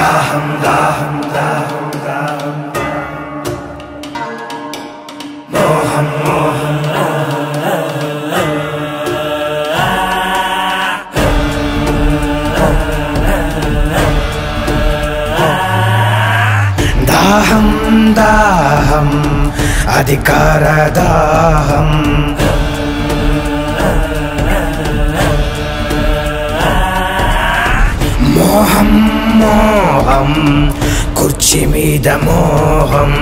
దాహం దాహం దాహం దాహం మోహం మోహం దాహం దాహం అధికార దాహం మోహం మోహం కుర్చీ మీద మోహం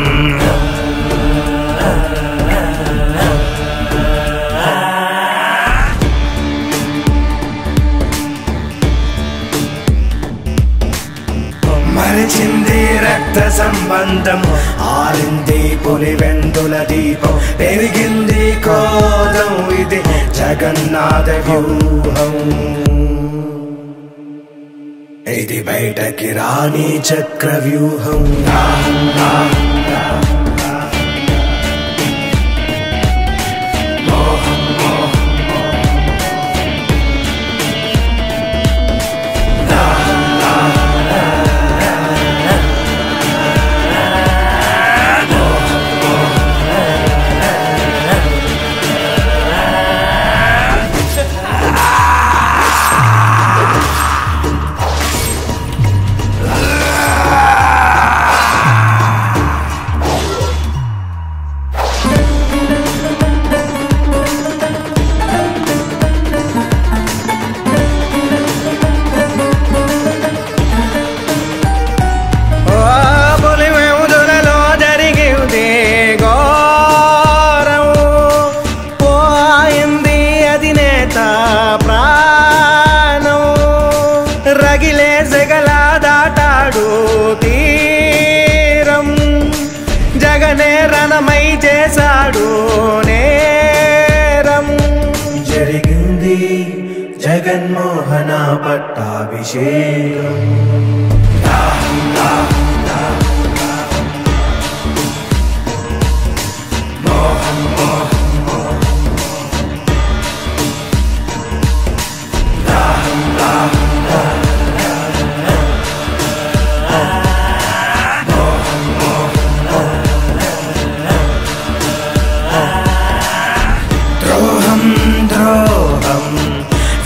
మరిచింది రక్త సంబంధం ఆరింది పులివెందుల దీపం పెరిగింది కోదం ఇది జగన్నాథ వ్యూహం ఇది బయటకి రాని చక్ర వ్యూహం చేశాడు నేరం జరిగింది జగన్మోహన పట్టాభిషేకం మోహం మోహం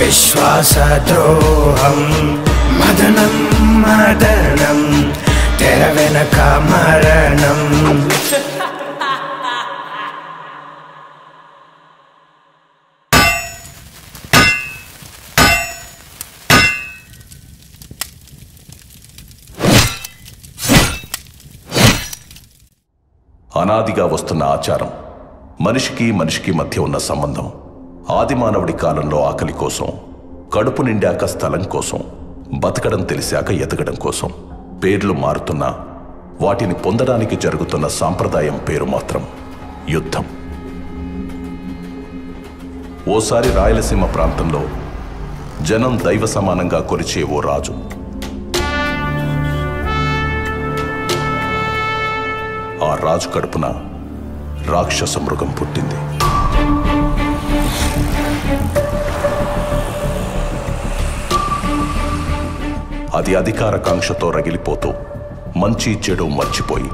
విశ్వాసద్రోహం మదనం మదనం తెర వెనక మరణం అనాదిగా వస్తున్న ఆచారం మనిషికి మనిషికి మధ్య ఉన్న సంబంధం ఆదిమానవుడి కాలంలో ఆకలి కోసం కడుపు నిండాక స్థలం కోసం బతకడం తెలిసాక ఎదగడం కోసం పేర్లు మారుతున్నా వాటిని పొందడానికి జరుగుతున్న సాంప్రదాయం పేరు మాత్రం యుద్ధం. ఓసారి రాయలసీమ ప్రాంతంలో జనం దైవ సమానంగా కొలిచే ఓ రాజు ఆ రాజు కడుపున రాక్షస మృగం పుట్టింది. అది అధికారకాంక్షతో రగిలిపోతూ మంచి చెడు మర్చిపోయి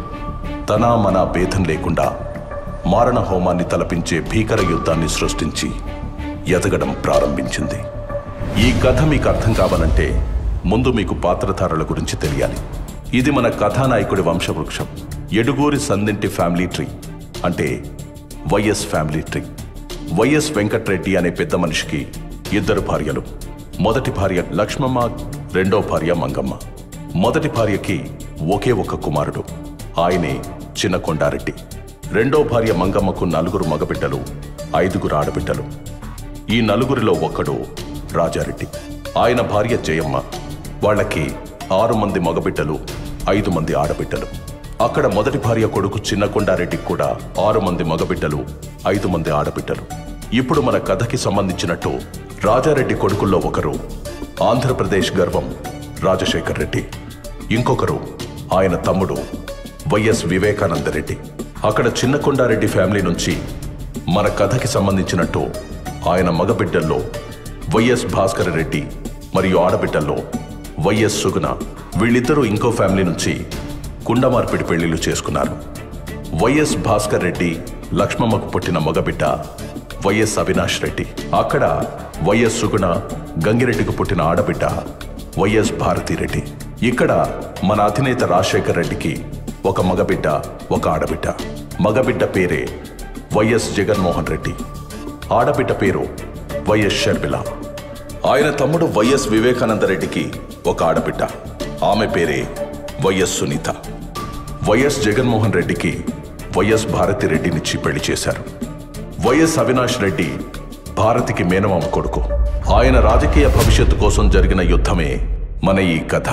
తన మన భేదం లేకుండా మారణ హోమాన్ని తలపించే భీకర యుద్ధాన్ని సృష్టించి ఎదగడం ప్రారంభించింది. ఈ కథ మీకు అర్థం కావాలంటే ముందు మీకు పాత్రధారుల గురించి తెలియాలి. ఇది మన కథానాయకుడి వంశవృక్షం. ఎడుగూరి సందింటి ఫ్యామిలీ ట్రీ అంటే YS family tree. YS Venkatreddy అనే పెద్ద మనిషికి 2 భార్యలు. మొదటి భార్య లక్ష్మమ్మ, రెండో భార్య మంగమ్మ. మొదటి భార్యకి ఒకే ఒక కుమారుడు, ఆయనే చిన్న కొండారెడ్డి. రెండో భార్య మంగమ్మకు 4 మగబిడ్డలు, 5 ఆడబిడ్డలు. ఈ 4 ఒకడు రాజారెడ్డి. ఆయన భార్య జయమ్మ. వాళ్ళకి 6 మంది మగబిడ్డలు, 5 మంది ఆడబిడ్డలు. అక్కడ మొదటి భార్య కొడుకు చిన్న కొండారెడ్డికి కూడా 6 మంది మగబిడ్డలు, 5 మంది ఆడబిడ్డలు. ఇప్పుడు మన కథకి సంబంధించినట్టు రాజారెడ్డి కొడుకుల్లో ఒకరు ఆంధ్రప్రదేశ్ గర్వం రాజశేఖర్ రెడ్డి, ఇంకొకరు ఆయన తమ్ముడు వైఎస్ వివేకానంద రెడ్డి. అక్కడ చిన్న కొండారెడ్డి ఫ్యామిలీ నుంచి మన కథకి సంబంధించినట్టు ఆయన మగబిడ్డల్లో వైఎస్ భాస్కర్ రెడ్డి మరియు ఆడబిడ్డల్లో వైఎస్ సుగుణ. వీళ్ళిద్దరూ ఇంకో ఫ్యామిలీ నుంచి కుండమార్పిడి పెళ్లిళ్ళు చేసుకున్నారు. వైఎస్ భాస్కర్ రెడ్డి లక్ష్మమ్మకు పుట్టిన మగబిడ్డ వైఎస్ అవినాష్ రెడ్డి. అక్కడ వైఎస్ సుగుణ గంగిరెడ్డికి పుట్టిన ఆడబిడ్డ వైఎస్ భారతిరెడ్డి. ఇక్కడ మన అధినేత రాజశేఖర్ రెడ్డికి ఒక మగబిడ్డ, ఒక ఆడబిడ్డ. మగబిడ్డ పేరే వైఎస్ జగన్మోహన్ రెడ్డి, ఆడబిడ్డ పేరు వైఎస్ షర్మిల. ఆయన తమ్ముడు వైఎస్ వివేకానంద రెడ్డికి ఒక ఆడబిడ్డ, ఆమె పేరే వైఎస్ సునీత. వైఎస్ జగన్మోహన్ రెడ్డికి వైఎస్ భారతిరెడ్డినిచ్చి పెళ్లి చేశారు. వైఎస్ అవినాష్ రెడ్డి భారతికి మేనమామ కొడుకు. ఆయన రాజకీయ భవిష్యత్తు కోసం జరిగిన యుద్ధమే మన ఈ కథ.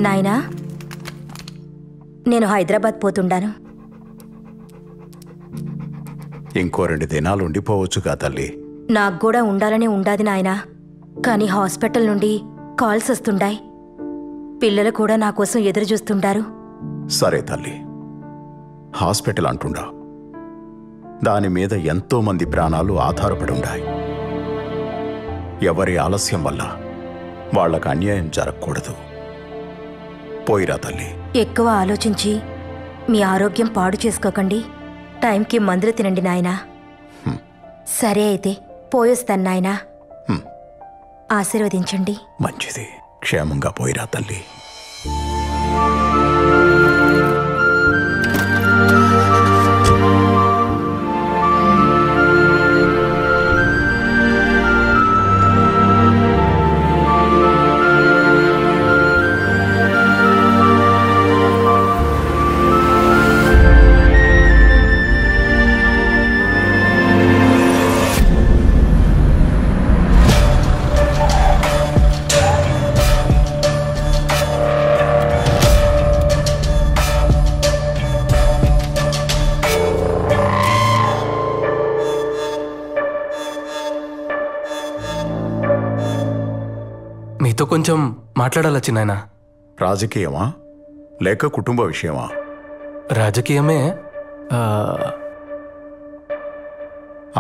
నాయనా, నేను హైదరాబాద్ పోతుండాను. ఇంకో 2 దినాలు ఉండిపోవచ్చుగా తల్లి. నాకు కూడా ఉండాలనే ఉండాది నాయనా, కానీ హాస్పిటల్ నుండి కాల్స్ వస్తుండాయి. పిల్లలు కూడా నా కోసం ఎదురు చూస్తుండారు. సరే తల్లి, హాస్పిటల్ అంటుండా, దాని మీద ఎంతో మంది ప్రాణాలు ఆధారపడి ఉన్నాయి. ఎవరి ఆలస్యం వల్ల వాళ్ళకు అన్యాయం జరగకూడదు. పోయిరా తల్లి. ఎక్కువ ఆలోచించి మీ ఆరోగ్యం పాడు చేసుకోకండి. టైంకి మందులు తినండి నాయనా. సరే అయితే పోయొస్తాను నాయనా. ఆశీర్వదించండి. మంచిది, క్షేమంగా పోయిరా తల్లి. మీతో కొంచెం మాట్లాడాలా చిన్నాయన? రాజకీయమా లేక కుటుంబ విషయమా? రాజకీయమే.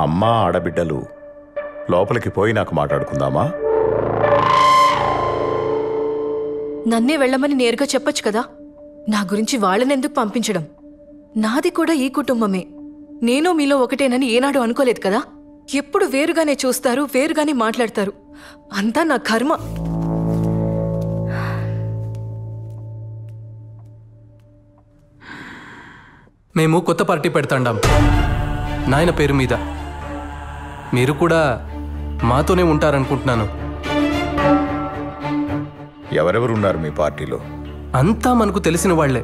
అమ్మా ఆడబిడ్డలు లోపలికి పోయి నాకు మాట్లాడుకుందామా? నన్నే వెళ్ళమని నేరుగా చెప్పొచ్చు కదా. నా గురించి వాళ్ళనెందుకు పంపించడం? నాది కూడా ఈ కుటుంబమే. నేను మీలో ఒకటేనని ఏనాడు అనుకోలేదు కదా. ఎప్పుడు వేరుగానే చూస్తారు, వేరుగానే మాట్లాడతారు. అంతా నా కర్మ. మేము కొత్త పార్టీ పెడతాండాం నాయన పేరు మీద. మీరు కూడా మాతోనే ఉంటారనుకుంటున్నాను. ఎవరెవరున్నారు మీ పార్టీలో? అంతా మనకు తెలిసిన వాళ్లే.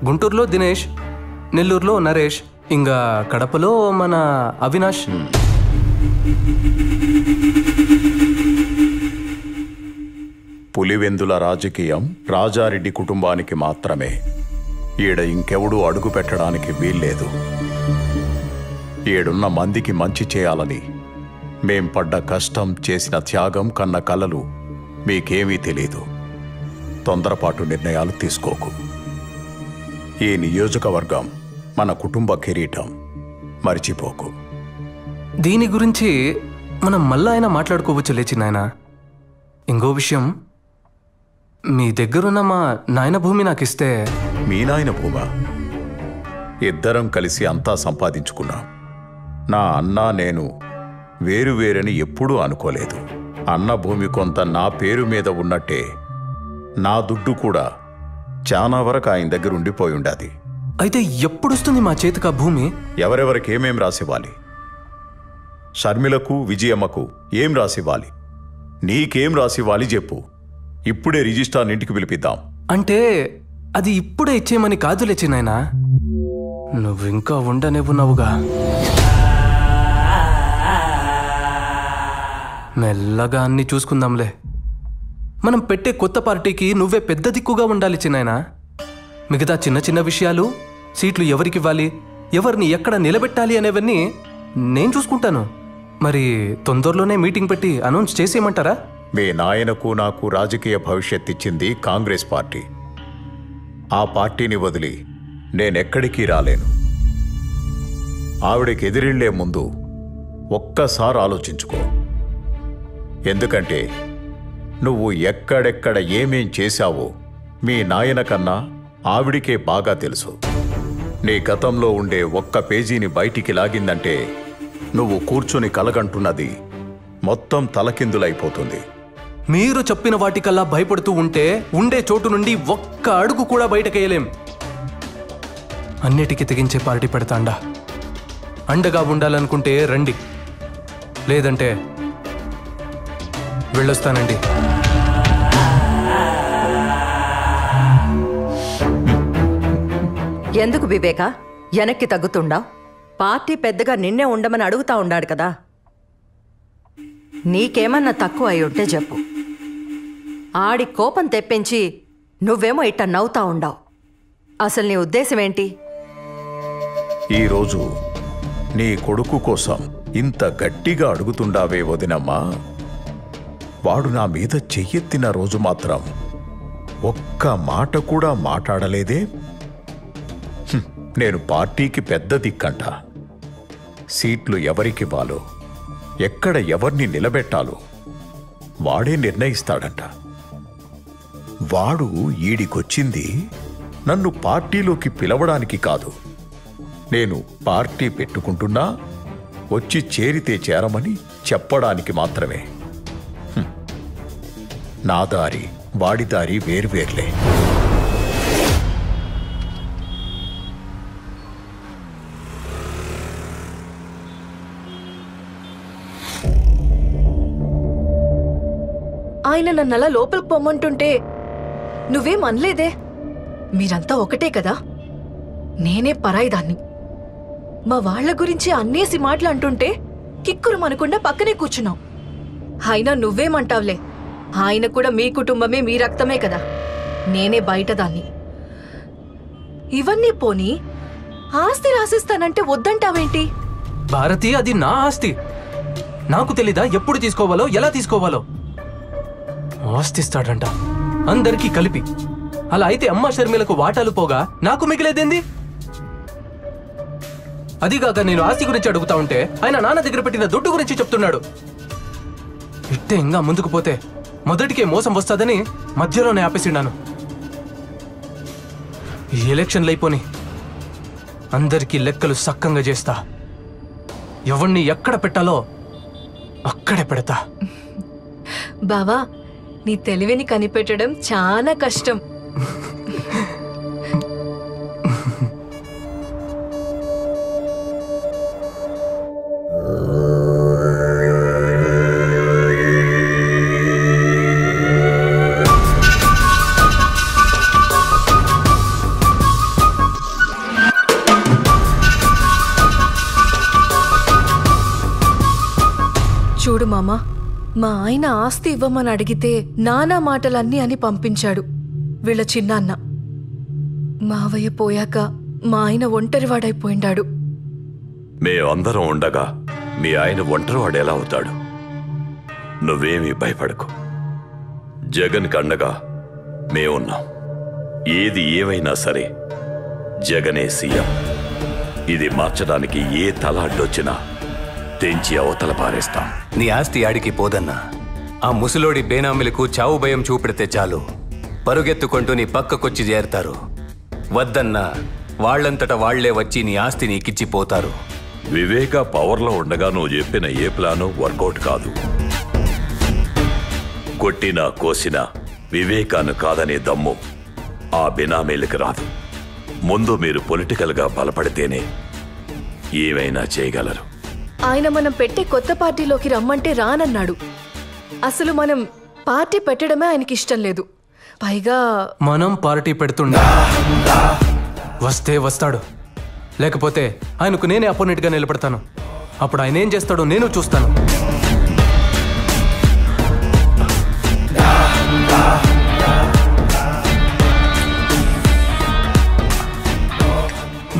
గుంటూరులో దినేష్, నెల్లూరులో నరేష్, ఇంకా కడపలో మన అవినాష్. పులివెందుల రాజకీయం రాజారెడ్డి కుటుంబానికి మాత్రమే. ఈడ ఇంకెవడూ అడుగు పెట్టడానికి వీల్లేదు. ఈడున్న మందికి మంచి చేయాలని మేం పడ్డ కష్టం, చేసిన త్యాగం, కన్న కలలు మీకేమీ తెలీదు. తొందరపాటు నిర్ణయాలు తీసుకోకు. ఈ నియోజకవర్గం మన కుటుంబ కిరీటం, మర్చిపోకు. దీని గురించి మనం మళ్ళా అయినా మాట్లాడుకోవచ్చు లేచి నాయన. ఇంకో విషయం, మీ దగ్గరున్న మా నాయన భూమి నాకు ఇస్తే. మీ నాయన భూమా? ఇద్దరం కలిసి అంతా సంపాదించుకున్నాం. నా అన్న నేను వేరువేరని ఎప్పుడూ అనుకోలేదు. అన్న భూమి కొంత నా పేరు మీద ఉన్నట్టే నా దుడ్డు కూడా చాలా వరకు ఆయన దగ్గర ఉండిపోయి ఉండాది. అయితే ఎప్పుడొస్తుంది మా చేతికి ఆ భూమి? ఎవరెవరికి ఏమేం రాసివ్వాలి? షర్మిలకు, విజయమ్మకు ఏం రాసివ్వాలి? నీకేం రాసివ్వాలి చెప్పు. ఇప్పుడే రిజిస్ట్రార్ ఇంటికి పిలిపిద్దాం. అంటే అది ఇప్పుడే ఇచ్చేయమని కాదులే చిన్నాయనా, నువ్వింకా ఉండనివ్వున్నావుగా. మెల్లగా అన్ని చూసుకుందాంలే. మనం పెట్టే కొత్త పార్టీకి నువ్వే పెద్ద దిక్కుగా ఉండాలి చిన్నాయనా. మిగతా చిన్న చిన్న విషయాలు, సీట్లు ఎవరికివ్వాలి, ఎవరిని ఎక్కడ నిలబెట్టాలి అనేవన్నీ నేను చూసుకుంటాను. మరి తొందరలోనే మీటింగ్ పెట్టి అనౌన్స్ చేసేయమంటారా? మీ నాయనకు నాకు రాజకీయ భవిష్యత్ ఇచ్చింది కాంగ్రెస్ పార్టీ. ఆ పార్టీని వదిలి నేనెక్కడికి రాలేను. ఆవిడకి ఎదిరిళ్లే ముందు ఒక్కసారి ఆలోచించుకో. ఎందుకంటే నువ్వు ఎక్కడెక్కడ ఏమేం చేశావో మీ నాయన కన్నా ఆవిడికే బాగా తెలుసు. నీ గతంలో ఉండే ఒక్క పేజీని బయటికి లాగిందంటే నువ్వు కూర్చొని కలగంటున్నది మొత్తం తలకిందులైపోతుంది. మీరు చెప్పిన వాటికల్లా భయపడుతూ ఉంటే ఉండే చోటు నుండి ఒక్క అడుగు కూడా బయటకేయలేం. అన్నిటికీ తెగించే పార్టీ పెడతాండా. అండగా ఉండాలనుకుంటే రండి, లేదంటే వెళ్ళొస్తానండి. ఎందుకు వివేక వెనక్కి తగ్గుతుండా? పార్టీ పెద్దగా నిన్నే ఉండమని అడుగుతా ఉండాడు కదా. నీకేమన్నా తక్కువ అయి ఉంటే చెప్పు. ఆడి కోపం తెప్పించి నువ్వేమో ఇట్ట నవ్వుతా ఉండావు. అసలు నీ ఉద్దేశం ఏంటి? ఈరోజు నీ కొడుకు కోసం ఇంత గట్టిగా అడుగుతుండావే వదినమ్మా. వాడు నా మీద చెయ్యెత్తిన రోజు మాత్రం ఒక్క మాట కూడా మాట్లాడలేదే. నేను పార్టీకి పెద్ద దిక్కంట. సీట్లు ఎవరికివ్వాలో, ఎక్కడ ఎవరిని నిలబెట్టాలో వాడే నిర్ణయిస్తాడంట. వాడు ఈడికొచ్చింది నన్ను పార్టీలోకి పిలవడానికి కాదు. నేను పార్టీ పెట్టుకుంటున్నా వచ్చి చేరితే చేరమని చెప్పడానికి మాత్రమే. నా దారి వాడి దారి వేర్వేర్లే. ఆయన నన్నలా లోపలికి పొమ్మంటుంటే నువ్వేం అనలేదే. మీరంతా ఒకటే కదా, నేనే పరాయిదాన్ని. మా వాళ్ల గురించి అన్నేసి మాటలు అంటుంటే కిక్కురు మనకుండా పక్కనే కూర్చున్నావు. అయినా నువ్వేమంటావులే, ఆయన కూడా మీ కుటుంబమే, మీ రక్తమే కదా. నేనే బయటదాన్ని. ఇవన్నీ పోనీ ఆస్తి రాసిస్తానంటే వద్దంటావేంటి? భారతి, అది నా ఆస్తి. నాకు తెలీదా ఎప్పుడు తీసుకోవాలో, ఎలా తీసుకోవాలో? ఆస్తిస్తాడంట అందరికీ కలిపి. అలా అయితే అమ్మ షర్మిలకు వాటాలు పోగా నాకు మిగిలేదేంది? అదిగాక నేను ఆస్తి గురించి అడుగుతా ఉంటే ఆయన నాన్న దగ్గర పెట్టిన దుడ్డు గురించి చెప్తున్నాడు. ఇట్టే ఇంకా ముందుకు పోతే మొదటికే మోసం వస్తాదని మధ్యలోనే ఆపేసిన్నాను. ఈ ఎలక్షన్లు అయిపోని అందరికీ లెక్కలు సక్కంగా చేస్తా. ఎవరిని ఎక్కడ పెట్టాలో అక్కడే పెడతా. బావా, నీ తెలివిని కనిపెట్టడం చాలా కష్టం. చూడు మామా, మా ఆయన ఆస్తి ఇవ్వమని అడిగితే నానా మాటలన్నీ అని పంపించాడు వీళ్ళ చిన్నాన్న. మావయ్య పోయాక మా ఆయన ఒంటరివాడైపోయిండాడు. మేమందరం ఉండగా మీ ఆయన ఒంటరివాడు ఎలా అవుతాడు? నువ్వేమీ భయపడకు. జగన్ కండగా మేమున్నాం. ఏది ఏమైనా సరే జగనే సీఎం. ఇది మార్చడానికి ఏ తల అడ్డొచ్చినా తెంచి అవతల పారేస్తాం. నీ ఆస్తి ఆడికి పోదన్నా. ఆ ముసలోడి బేనామిలకు చావు భయం చూపెడితే చాలు, పరుగెత్తుకుంటూ నీ పక్కకొచ్చి చేరతారు. వద్దన్నా వాళ్లంతట వాళ్లే వచ్చి నీ ఆస్తి నీకిచ్చిపోతారు. వివేక పవర్లో ఉండగా నువ్వు చెప్పిన ఏ ప్లాను వర్కౌట్ కాదు. కొట్టినా కోసినా వివేకాను కాదనే దమ్ము ఆ బినామీలకి రాదు. ముందు మీరు పొలిటికల్గా బలపడితేనే ఏమైనా చేయగలరు. ఆయన మనం పెట్టే కొత్త పార్టీలోకి రమ్మంటే రానన్నాడు. అసలు మనం పార్టీ పెట్టడమే ఆయనకి ఇష్టం లేదు. పైగా మనం పార్టీ పెడుతుండా వస్తే వస్తాడు, లేకపోతే ఆయనకు నేనే అపోనెంట్గా నిలబడతాను. అప్పుడు ఆయన ఏం చేస్తాడో నేను చూస్తాను.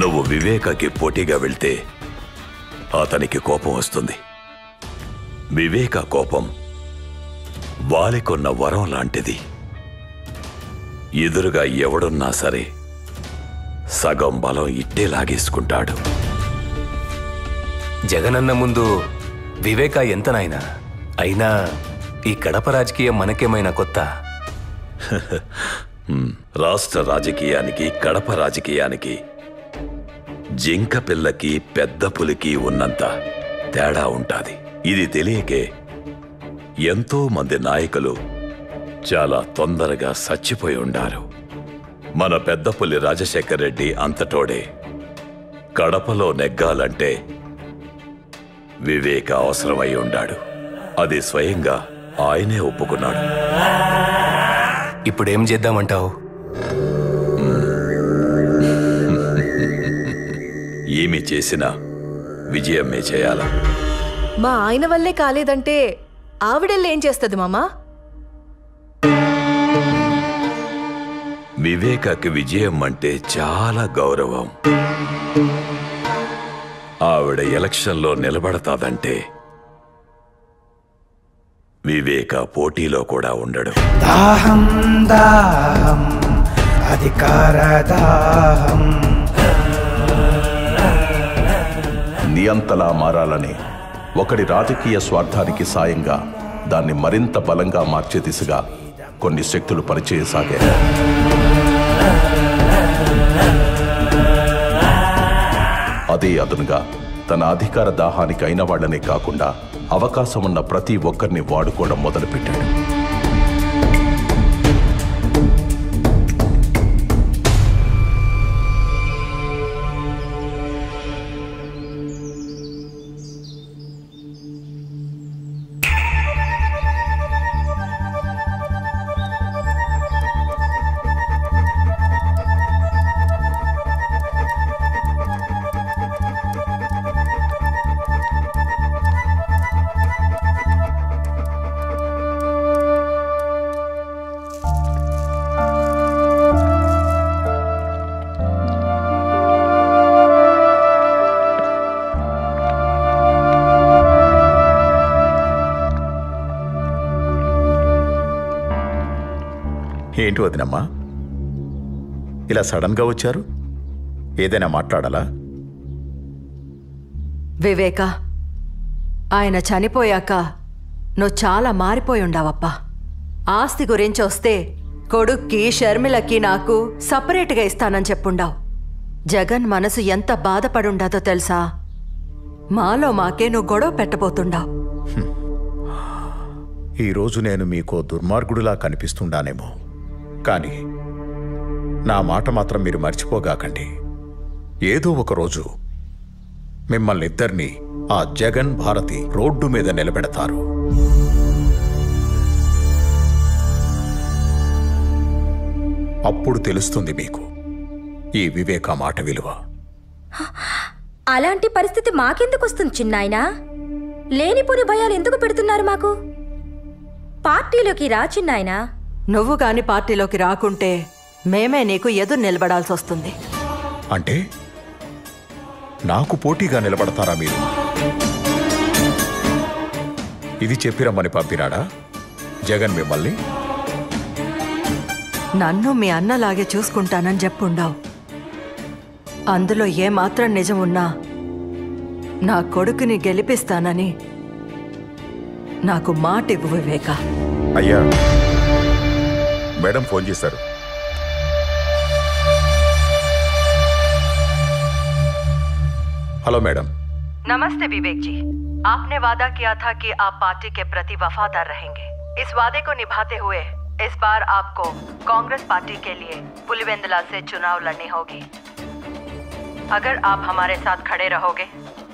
నువ్వు వివేకకి పోటీగా వెళ్తే అతనికి కోపం వస్తుంది. వివేక కోపం వాలికొన్న వరం లాంటిది. ఎదురుగా ఎవడున్నా సరే సగం బలం ఇట్టే లాగేసుకుంటాడు. జగనన్న ముందు వివేక ఎంత నాయనా? అయినా ఈ కడప రాజకీయం మనకేమైనా కొత్త? రాష్ట్ర రాజకీయానికి కడప రాజకీయానికి జింక పిల్లకి పెద్ద పులికి ఉన్నంత తేడా ఉంటాది. ఇది తెలియకే ఎంతో మంది నాయకులు చాలా తొందరగా చచ్చిపోయి ఉండారు. మన పెద్ద పులి రాజశేఖర రెడ్డి అంతటోడే. కడపలో నెగ్గాలంటే వివేక అవసరమై ఉండాడు. అది స్వయంగా ఆయనే ఒప్పుకున్నాడు. ఇప్పుడేం చేద్దామంటావు? ఏమి చేసినా విజయమే చేయాలా? మా ఆయన వల్లే కాలేదంటే ఆవిడెళ్ళి ఏం చేస్తుంది మామా? వివేకకి విజయం అంటే చాలా గౌరవం. ఆవిడ ఎలక్షన్లో నిలబడతాదంటే వివేక పోటీలో కూడా ఉండడు. దాహం దాహం అధికార దాహం. నియంతలా మారాలని ఒకడి రాజకీయ స్వార్థానికి సాయంగా దాన్ని మరింత బలంగా మార్చే దిశగా కొన్ని శక్తులు పనిచేయసాగాయి. అదే అదునుగా తన అధికార దాహానికి అయిన వాళ్లనే కాకుండా అవకాశం ఉన్న ప్రతి ఒక్కరిని వాడుకోవడం మొదలుపెట్టాడు. ఏంటి వదినమ్మా, ఇలా సడన్గా వచ్చారు? ఏదైనా మాట్లాడాలా? వివేక, ఆయన చనిపోయాక నువ్వు చాలా మారిపోయి ఉండావప్పా. ఆస్తి గురించి వస్తే కొడుక్కి షర్మిలకి నాకు సపరేట్గా ఇస్తానని చెప్పుండావు. జగన్ మనసు ఎంత బాధపడుండాదో తెలుసా? మాలో మాకే నువ్వు గొడవ పెట్టబోతుండావు. ఈరోజు నేను మీకో దుర్మార్గుడిలా కనిపిస్తుండానేమో, కానీ నా మాట మాత్రం మీరు మర్చిపోగాకండి. ఏదో ఒకరోజు మిమ్మల్ని ఇద్దరినీ ఆ జగన్ భారతి రోడ్డు మీద నిలబెడతారు. అప్పుడు తెలుస్తుంది మీకు ఈ వివేక మాట విలువ. అలాంటి పరిస్థితి మాకెందుకు వస్తుంది చిన్నాయనా? లేనిపోని భయాలు ఎందుకు పెడుతున్నారు మాకు? పార్టీలోకి రా చిన్నాయనా. నువ్వు గాని పార్టీలోకి రాకుంటే మేమే నీకు ఎదురు నిలబడాల్సి వస్తుంది. అంటే నాకు పోటీగా నిలబడతారా మీరు? ఇది చెప్పిరమ్మని పంపినాడా జగన్ మిమ్మల్ని? నన్ను మీ అన్నలాగే చూసుకుంటానని చెప్పుండావు. అందులో ఏమాత్రం నిజం ఉన్నా నా కొడుకుని గెలిపిస్తానని నాకు మాట ఇవ్వు వివేక. అయ్యా, మేడం ఫోన్ చేశారు. హలో మేడం, नमस्ते विवेक जी। आपने वादा किया था कि आप पार्टी के प्रति वफादार रहेंगे। इस वादे को निभाते हुए इस बार आपको कांग्रेस पार्टी के लिए पुलिवेंदला से चुनाव लड़नी होगी। अगर आप हमारे साथ खड़े रहोगे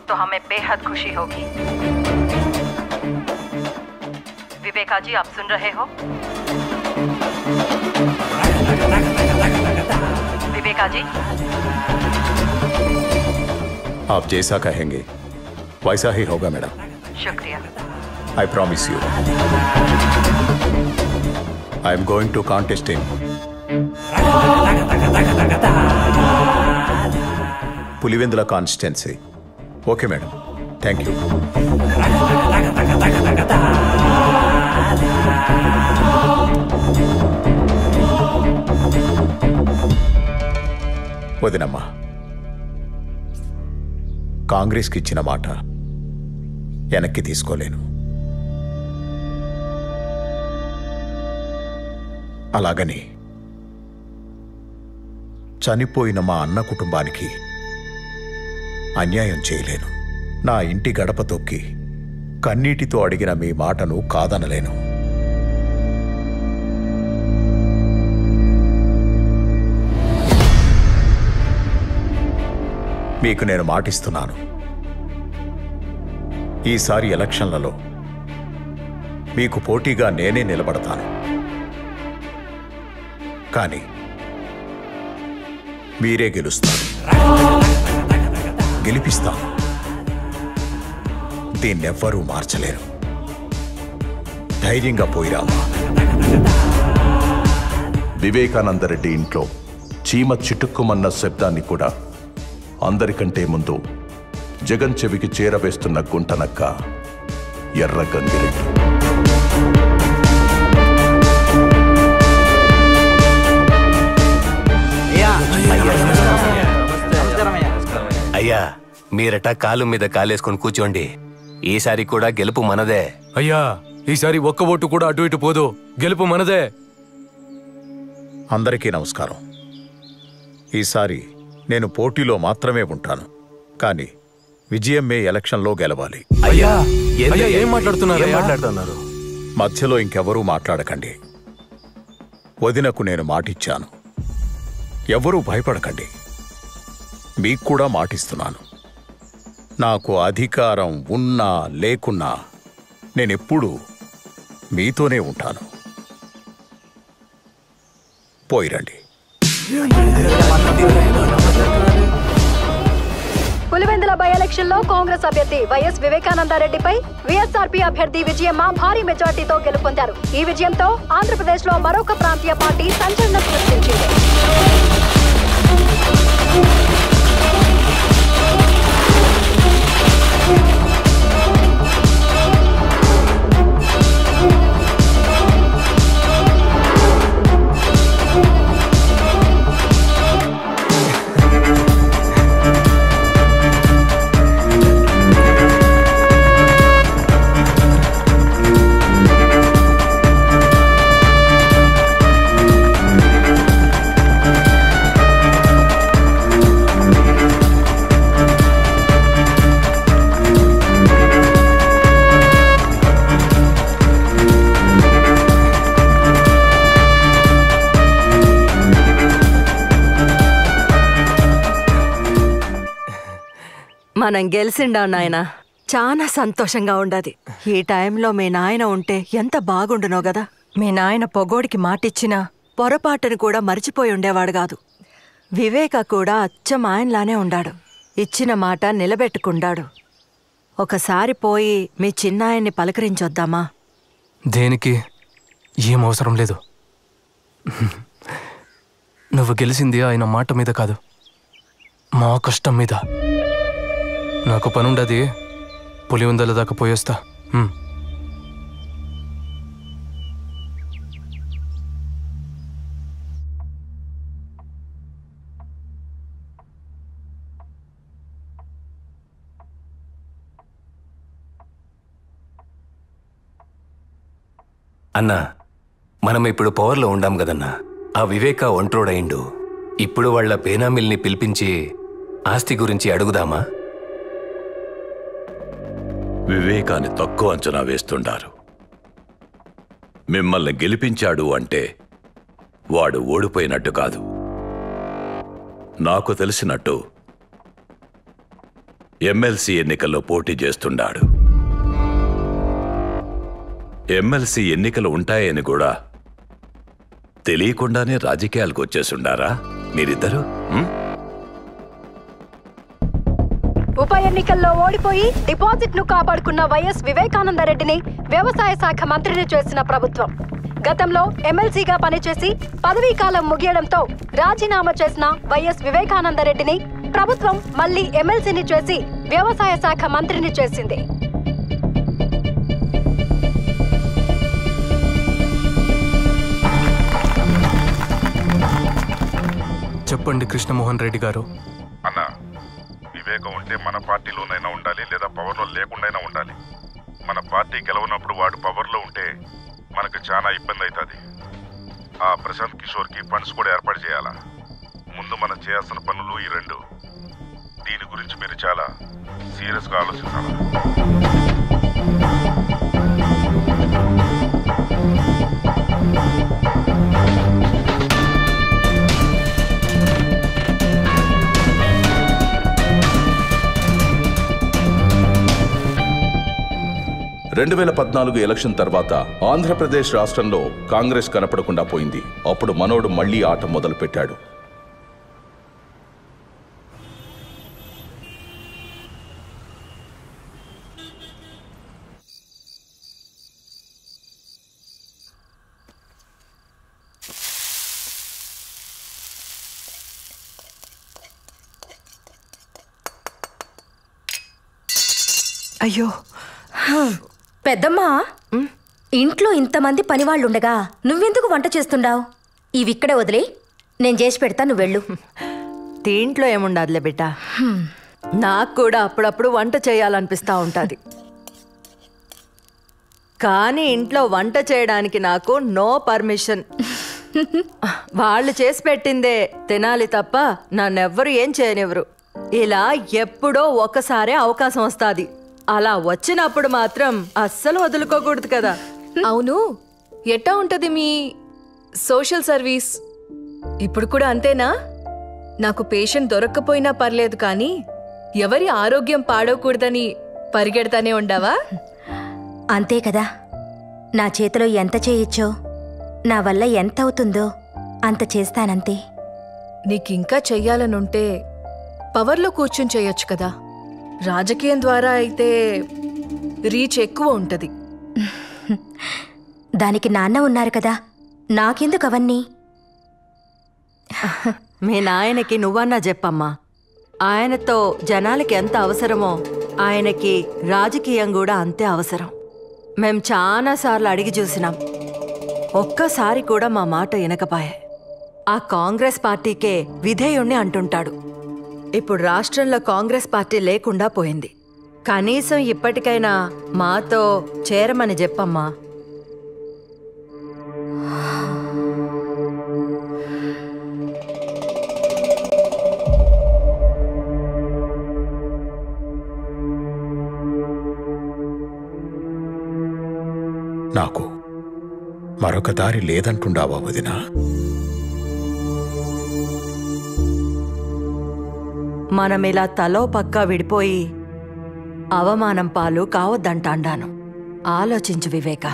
तो हमें बेहद खुशी होगी। विवेका जी, आप सुन रहे हो? विवेका जी, आप जैसा कहेंगे वैसा ही होगा मैडम। शुक्रिया। I promise you. I am going to contest him. Pulivendula constituency. Okay, madam. Thank you. వదినమ్మా, కాంగ్రెస్కి ఇచ్చిన మాట వెనక్కి తీసుకోలేను. అలాగని చనిపోయిన మా అన్న కుటుంబానికి అన్యాయం చేయలేను. నా ఇంటి గడప తొక్కి కన్నీటితో అడిగిన మీ మాటను కాదనలేను. మీకు నేను మాటిస్తున్నాను, ఈసారి ఎలక్షన్లలో మీకు పోటీగా నేనే నిలబడతాను. కానీ మీరే గెలుస్తారు, గెలిపిస్తాను. దీన్నెవ్వరూ మార్చలేరు. ధైర్యంగా పోయిరామా. వివేకానందరెడ్డి ఇంట్లో చీమ చిటుక్కుమన్న శబ్దాన్ని కూడా అందరికంటే ముందు జగన్ చెవికి చేరవేస్తున్న గుంటనక్క ఎర్ర గంగిరెడ్డి. అయ్యా, మీరట కాలు మీద కాలేసుకొని కూర్చోండి. ఈసారి కూడా గెలుపు మనదే. అయ్యా, ఈసారి ఒక్క ఓటు కూడా అటు ఇటు పోదు, గెలుపు మనదే. అందరికీ నమస్కారం. ఈసారి నేను పోటీలో మాత్రమే ఉంటాను, కానీ విజయం మే ఎలక్షన్లో గెలవాలి. అయ్యా, ఏం మాట్లాడుతున్నారు? మధ్యలో ఇంకెవరూ మాట్లాడకండి. వదినకు నేను మాటిచ్చాను. ఎవరూ భయపడకండి. మీకు కూడా మాటిస్తున్నాను. నాకు అధికారం ఉన్నా లేకున్నా నేనెప్పుడూ మీతోనే ఉంటాను. పోయిరండి. పులివెందుల బై ఎలక్షన్ లో కాంగ్రెస్ అభ్యర్థి వైఎస్ వివేకానందరెడ్డిపై వైఎస్ఆర్పీ అభ్యర్థి విజయమ్మ భారీ మెజార్టీతో గెలుపొందారు. ఈ విజయంతో ఆంధ్రప్రదేశ్ లో మరొక ప్రాంతీయ పార్టీ సంచలనం సృష్టించింది. మనం గెలిచిండా నాయన, చాలా సంతోషంగా ఉండదు. ఈ టైంలో మీ నాయన ఉంటే ఎంత బాగుండునో గదా. మీ నాయన పొగోడికి మాటిచ్చినా పొరపాటును కూడా మర్చిపోయి ఉండేవాడు కాదు. వివేక కూడా అచ్చం ఆయనలానే ఉండాడు. ఇచ్చిన మాట నిలబెట్టుకుండాడు. ఒకసారి పోయి మీ చిన్నాయన్ని పలకరించొద్దామా? దేనికి? ఏం అవసరం లేదు. నువ్వు గెలిచింది ఆయన మాట మీద కాదు, మా కష్టం మీద. నాకు పనుండది, పులివెందుల దాకా పోయేస్తా. అన్నా, మనం ఇప్పుడు పవర్లో ఉండాం కదన్నా. ఆ వివేక ఒంట్రోడయిండు. ఇప్పుడు వాళ్ళ పేనామిల్ని పిలిపించి ఆస్తి గురించి అడుగుదామా? వివేకాన్ని తక్కువ అంచనా వేస్తుండారు. మిమ్మల్ని గెలిపించాడు అంటే వాడు ఓడిపోయినట్టు కాదు. నాకు తెలిసినట్టు ఎమ్మెల్సీ ఎన్నికల్లో పోటీ చేస్తుండాడు. ఎమ్మెల్సీ ఎన్నికలు ఉంటాయని కూడా తెలియకుండానే రాజకీయాలకు వచ్చేసుండారా మీరిద్దరు? ఉప ఎన్నికల్లో ఓడిపోయి డిపాజిట్ ను కాపాడుకున్న వైఎస్ వివేకానందరెడ్డిని వ్యవసాయ శాఖ మంత్రిని చేసిన ప్రభుత్వం గతంలో ఎమ్మెల్సీగా పనిచేసి పదవీ కాలం ముగియడంతో రాజీనామా చేసిన వైఎస్ వివేకానందరెడ్డిని ప్రభుత్వం మళ్లీ ఎమ్మెల్సీని చేసి వ్యవసాయ శాఖ మంత్రిని చేసింది. చెప్పండి కృష్ణమోహన్ రెడ్డి గారు. అన్నా, వివేకం ఉంటే మన పార్టీలోనైనా ఉండాలి, లేదా పవర్లో లేకుండా ఉండాలి. మన పార్టీ గెలవనప్పుడు వాడు పవర్లో ఉంటే మనకు చాలా ఇబ్బంది అవుతుంది. ఆ ప్రశాంత్ కిషోర్కి ఫండ్స్ కూడా ఏర్పాటు చేయాలా. ముందు మనం చేయాల్సిన పనులు ఈ రెండు. దీని గురించి మీరు చాలా సీరియస్గా ఆలోచించాలి. 2014 ఎలక్షన్ తర్వాత ఆంధ్రప్రదేశ్ రాష్ట్రంలో కాంగ్రెస్ కనపడకుండా పోయింది. అప్పుడు మనోడు మళ్లీ ఆట మొదలుపెట్టాడు. అయ్యో పెద్దమ్మా, ఇంట్లో ఇంతమంది పనివాళ్ళుండగా నువ్వెందుకు వంట చేస్తుండావు? ఇవిక్కడే వదిలే, నేను చేసి పెడతా, నువ్వు వెళ్ళు. దీంట్లో ఏముండదులే బిడ్డ, నాకు కూడా అప్పుడప్పుడు వంట చేయాలనిపిస్తూ ఉంటుంది. కానీ ఇంట్లో వంట చేయడానికి నాకు నో పర్మిషన్. వాళ్ళు చేసి పెట్టిందే తినాలి తప్ప నన్నెవ్వరు ఏం చేయనివ్వరు. ఇలా ఎప్పుడో ఒకసారే అవకాశం వస్తుంది. అలా వచ్చినప్పుడు మాత్రం అస్సలు వదులుకోకూడదు కదా. అవును, ఎట్టా ఉంటది మీ సోషల్ సర్వీస్? ఇప్పుడు కూడా అంతేనా? నాకు పేషెంట్ దొరక్కపోయినా పర్లేదు, కానీ ఎవరి ఆరోగ్యం పాడవకూడదని పరిగెడతానే ఉండవా? అంతే కదా, నా చేతిలో ఎంత చేయొచ్చో, నా వల్ల ఎంత అవుతుందో అంత చేస్తానంతే. నీకింకా చెయ్యాలనుంటే పవర్లో కూర్చుని చేయొచ్చు కదా. రాజకీయం ద్వారా అయితే రీచ్ ఎక్కువ ఉంటది. దానికి నాన్న ఉన్నారు కదా, నాకెందుకు అవన్నీ? మీ నాయనకి నువ్వన్నా చెప్పమ్మా. ఆయనతో జనాలకి ఎంత అవసరమో ఆయనకి రాజకీయం కూడా అంతే అవసరం. మేం చాలాసార్లు అడిగి చూసినాం, ఒక్కసారి కూడా మా మాట వినకపాయే. ఆ కాంగ్రెస్ పార్టీకే విధేయుణ్ణి అంటుంటాడు. ఇప్పుడు రాష్ట్రంలో కాంగ్రెస్ పార్టీ లేకుండా పోయింది. కనీసం ఇప్పటికైనా మాతో చేరమని చెప్పమ్మా. నాకు మరొక దారి లేదంటుండావా వదినా? మనమిలా తలో పక్కా విడిపోయి అవమానం పాలు కావద్దంటాండాను. ఆలోచించు వివేక,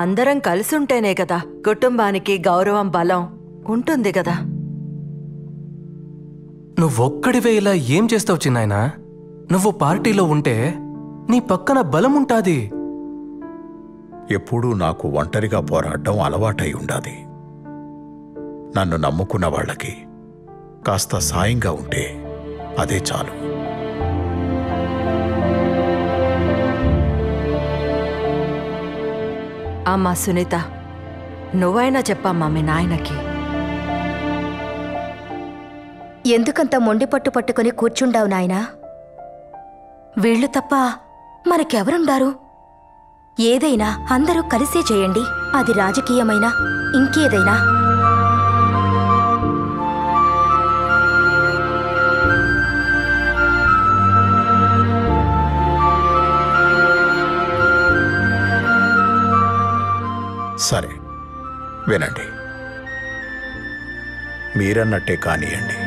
అందరం కలిసుంటేనే కదా కుటుంబానికి గౌరవం, బలం ఉంటుంది కదా. నువ్వొక్కడివే ఇలా ఏం చేస్తావు చిన్నాయనా? నువ్వు పార్టీలో ఉంటే నీ పక్కన బలం ఉంటాది. ఎప్పుడూ నాకు ఒంటరిగా పోరాడడం అలవాటై ఉండాది. నన్ను నమ్ముకున్న వాళ్ళకి కాస్త సాయంగా ఉంటే అదే చాలు. అమ్మా సునీత, నువ్వైనా చెప్పమ్మా మీ నాయనకి. ఎందుకంత మొండి పట్టు పట్టుకుని కూర్చుండావు నాయనా? వీళ్ళు తప్ప మనకెవరుండారు? ఏదైనా అందరూ కలిసే చేయండి, అది రాజకీయమైనా ఇంకేదైనా. వినండి, మీరన్నట్టే కానియండి.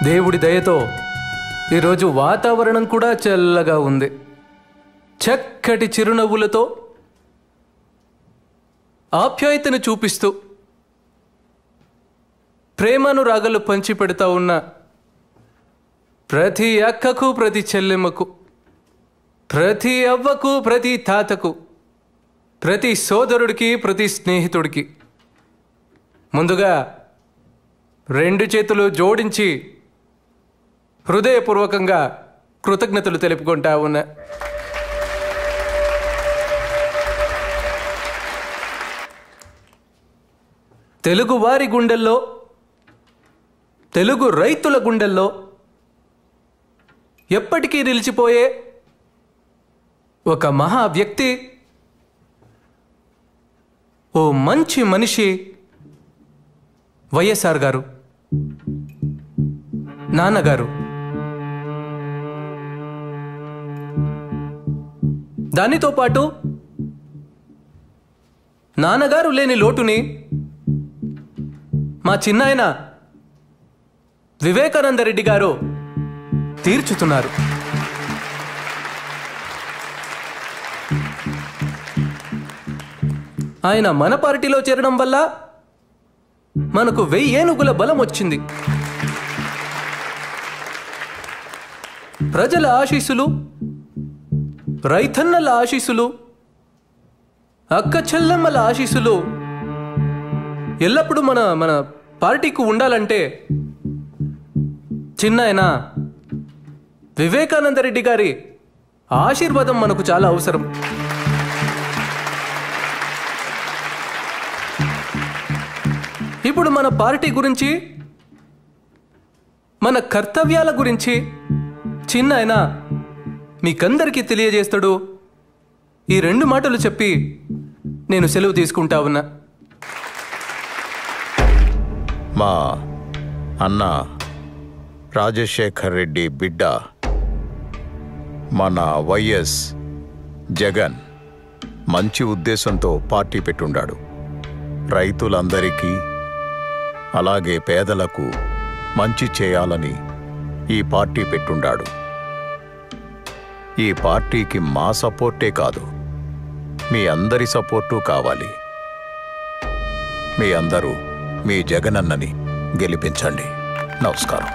దేవుడి దయతో ఈరోజు వాతావరణం కూడా చల్లగా ఉంది. చక్కటి చిరునవ్వులతో ఆప్యాయతను చూపిస్తూ ప్రేమానురాగాలు పంచిపెడతా ఉన్న ప్రతి అక్కకు, ప్రతి చెల్లెమ్మకు, ప్రతి అవ్వకు, ప్రతి తాతకు, ప్రతి సోదరుడికి, ప్రతి స్నేహితుడికి ముందుగా 2 చేతులు జోడించి హృదయపూర్వకంగా కృతజ్ఞతలు తెలుపుకుంటా ఉన్నా. తెలుగు వారి గుండెల్లో, తెలుగు రైతుల గుండెల్లో ఎప్పటికీ నిలిచిపోయే ఒక మహా వ్యక్తి, ఓ మంచి మనిషి వైఎస్ఆర్ గారు, నాన్నగారు. దానితో పాటు నాన్నగారు లేని లోటుని మా చిన్నాయన వివేకానందరెడ్డి గారు తీర్చుతున్నారు. ఆయన మన పార్టీలో చేరడం వల్ల మనకు 1000 ఏనుగుల బలం వచ్చింది. ప్రజల ఆశీస్సులు, రైతన్నల ఆశీస్సులు, అక్క చెల్లెమ్మల ఆశీస్సులు ఎల్లప్పుడూ మన పార్టీకి ఉండాలంటే చిన్నాయన వివేకానందరెడ్డి గారి ఆశీర్వాదం మనకు చాలా అవసరం. ఇప్పుడు మన పార్టీ గురించి, మన కర్తవ్యాల గురించి చిన్నాయన మీకందరికీ తెలియజేస్తాడు. ఈ 2 మాటలు చెప్పి నేను సెలవు తీసుకుంటా ఉన్నా. మా అన్న రాజశేఖర్ రెడ్డి బిడ్డ మన వైఎస్ జగన్ మంచి ఉద్దేశంతో పార్టీ పెట్టుండాడు. రైతులందరికీ అలాగే పేదలకు మంచి చేయాలని ఈ పార్టీ పెట్టుండాడు. ఈ పార్టీకి మా సపోర్టే కాదు, మీ అందరి సపోర్టు కావాలి. మీ అందరూ మీ జగనన్నని గెలిపించండి. నమస్కారం.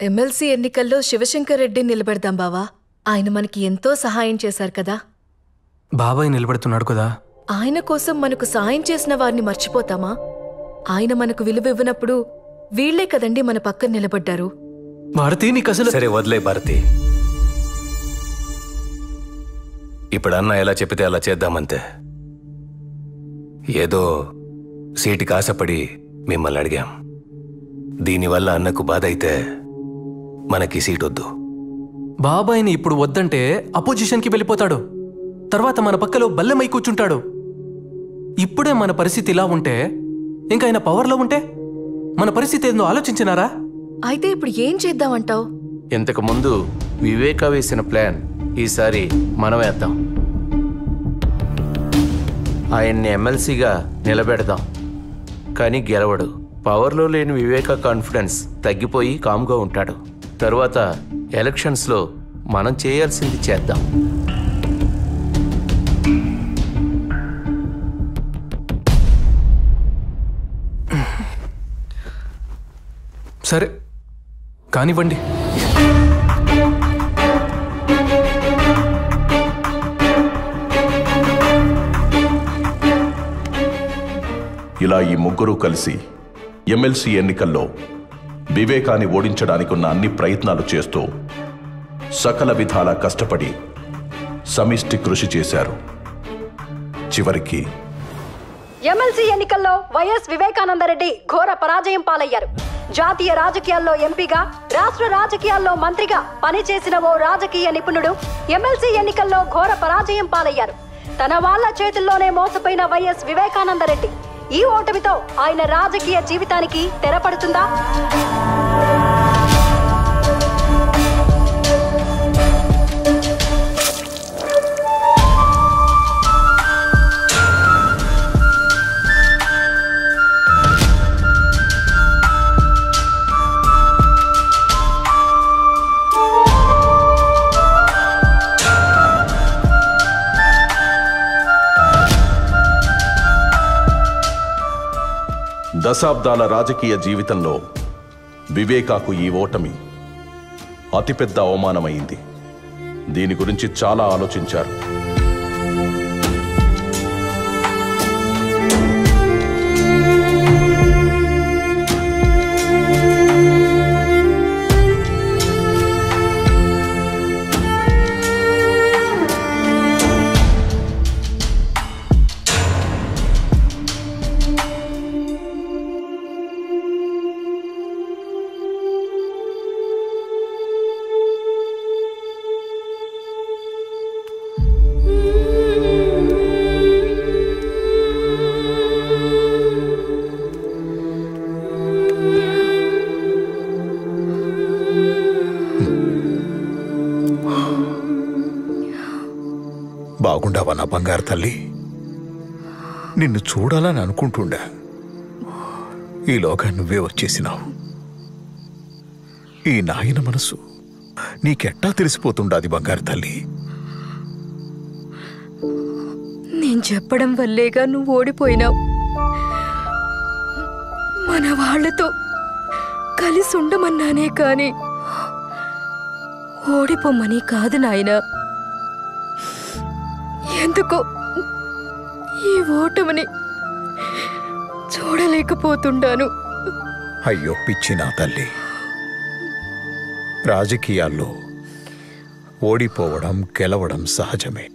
ఎమ్మెల్సీ ఎన్నికల్లో శివశంకర్ రెడ్డి నిలబెడదాం బావా. ఆయన మనకి ఎంతో సహాయం చేశారు కదా. బాబాయ్ నిలబెడుతున్నాడు కదా. ఆయన కోసం మనకు సాయం చేసిన వారిని మర్చిపోతామా? ఆయన మనకు విలువ ఇవ్వనప్పుడు వీళ్లే కదండి మన పక్కన నిలబడ్డారు. భారతి నీకు అసలు... సరే వదిలే భారతి. ఇప్పుడు అన్న ఎలా చెప్పితే అలా చేద్దామంతే. ఏదో సీటుకి ఆశపడి మిమ్మల్ని అడిగాం. దీనివల్ల అన్నకు బాధ అయితే మనకి సీట్ వద్దు. బాబాయిని ఇప్పుడు వద్దంటే అపోజిషన్కి వెళ్ళిపోతాడు. తర్వాత మన పక్కలో బల్లెమై కూర్చుంటాడు. ఇప్పుడే మన పరిస్థితి ఇలా ఉంటే ఇంకా ఆయన పవర్లో ఉంటే మన పరిస్థితి ఏందో ఆలోచించినారా? అయితే ఇప్పుడు ఏం చేద్దామంటావు? ఇంతకు ముందు వివేక వేసిన ప్లాన్ ఈసారి మనం వేద్దాం. ఆయన్ని ఎమ్మెల్సీగా నిలబెడదాం. కానీ గెలవడు. పవర్లో లేని వివేక కాన్ఫిడెన్స్ తగ్గిపోయి కామ్గా ఉంటాడు. తరువాత ఎలక్షన్స్లో మనం చేయాల్సింది చేద్దాం. సరే కానివ్వండి. ఇలా ఈ ముగ్గురు కలిసి ఎమ్మెల్సీ ఎన్నికల్లో వివేకాన్ని ఓడించడానికి ఉన్న అన్ని ప్రయత్నాలు చేస్తూ సకల విధాలా కష్టపడి సమిష్టి కృషి చేశారు. చివరికి ఎమ్మెల్సీ ఎన్నికల్లో వైఎస్ వివేకానందరెడ్డి ఘోర పరాజయం పాలయ్యారు. జాతీయ రాజకీయాల్లో ఎంపీగా, రాష్ట్ర రాజకీయాల్లో మంత్రిగా పనిచేసిన ఓ రాజకీయ నిపుణుడు ఎమ్మెల్సీ ఎన్నికల్లో ఘోర పరాజయం పాలయ్యారు. తన వాళ్ల చేతుల్లోనే మోసపోయిన వైఎస్ వివేకానందరెడ్డి ఈ ఓటమితో ఆయన రాజకీయ జీవితానికి తెరపడుతుందా? దశాబ్దాల రాజకీయ జీవితంలో వివేకాకు ఈ ఓటమి అతిపెద్ద అవమానమైంది. దీని గురించి చాలా ఆలోచించారు. బాగుండావా నా బంగారు తల్లి? నిన్ను చూడాలని అనుకుంటుండా, ఈలోగా నువ్వే వచ్చేసినావు. ఈ నాయన మనసు నీకెట్టా తెలిసిపోతుండాది బంగారు తల్లి? నేను చెప్పడం వల్లేగా నువ్వు ఓడిపోయినావు. మన వాళ్లతో కలిసి ఉండమన్నానే కాని ఓడిపోమని కాదు నాయనా. ఎందుకో ఈ ఓటమిని చూడలేకపోతుండాను. అయ్యో పిచ్చి నా తల్లి, రాజకీయాల్లో ఓడిపోవడం గెలవడం సహజమే.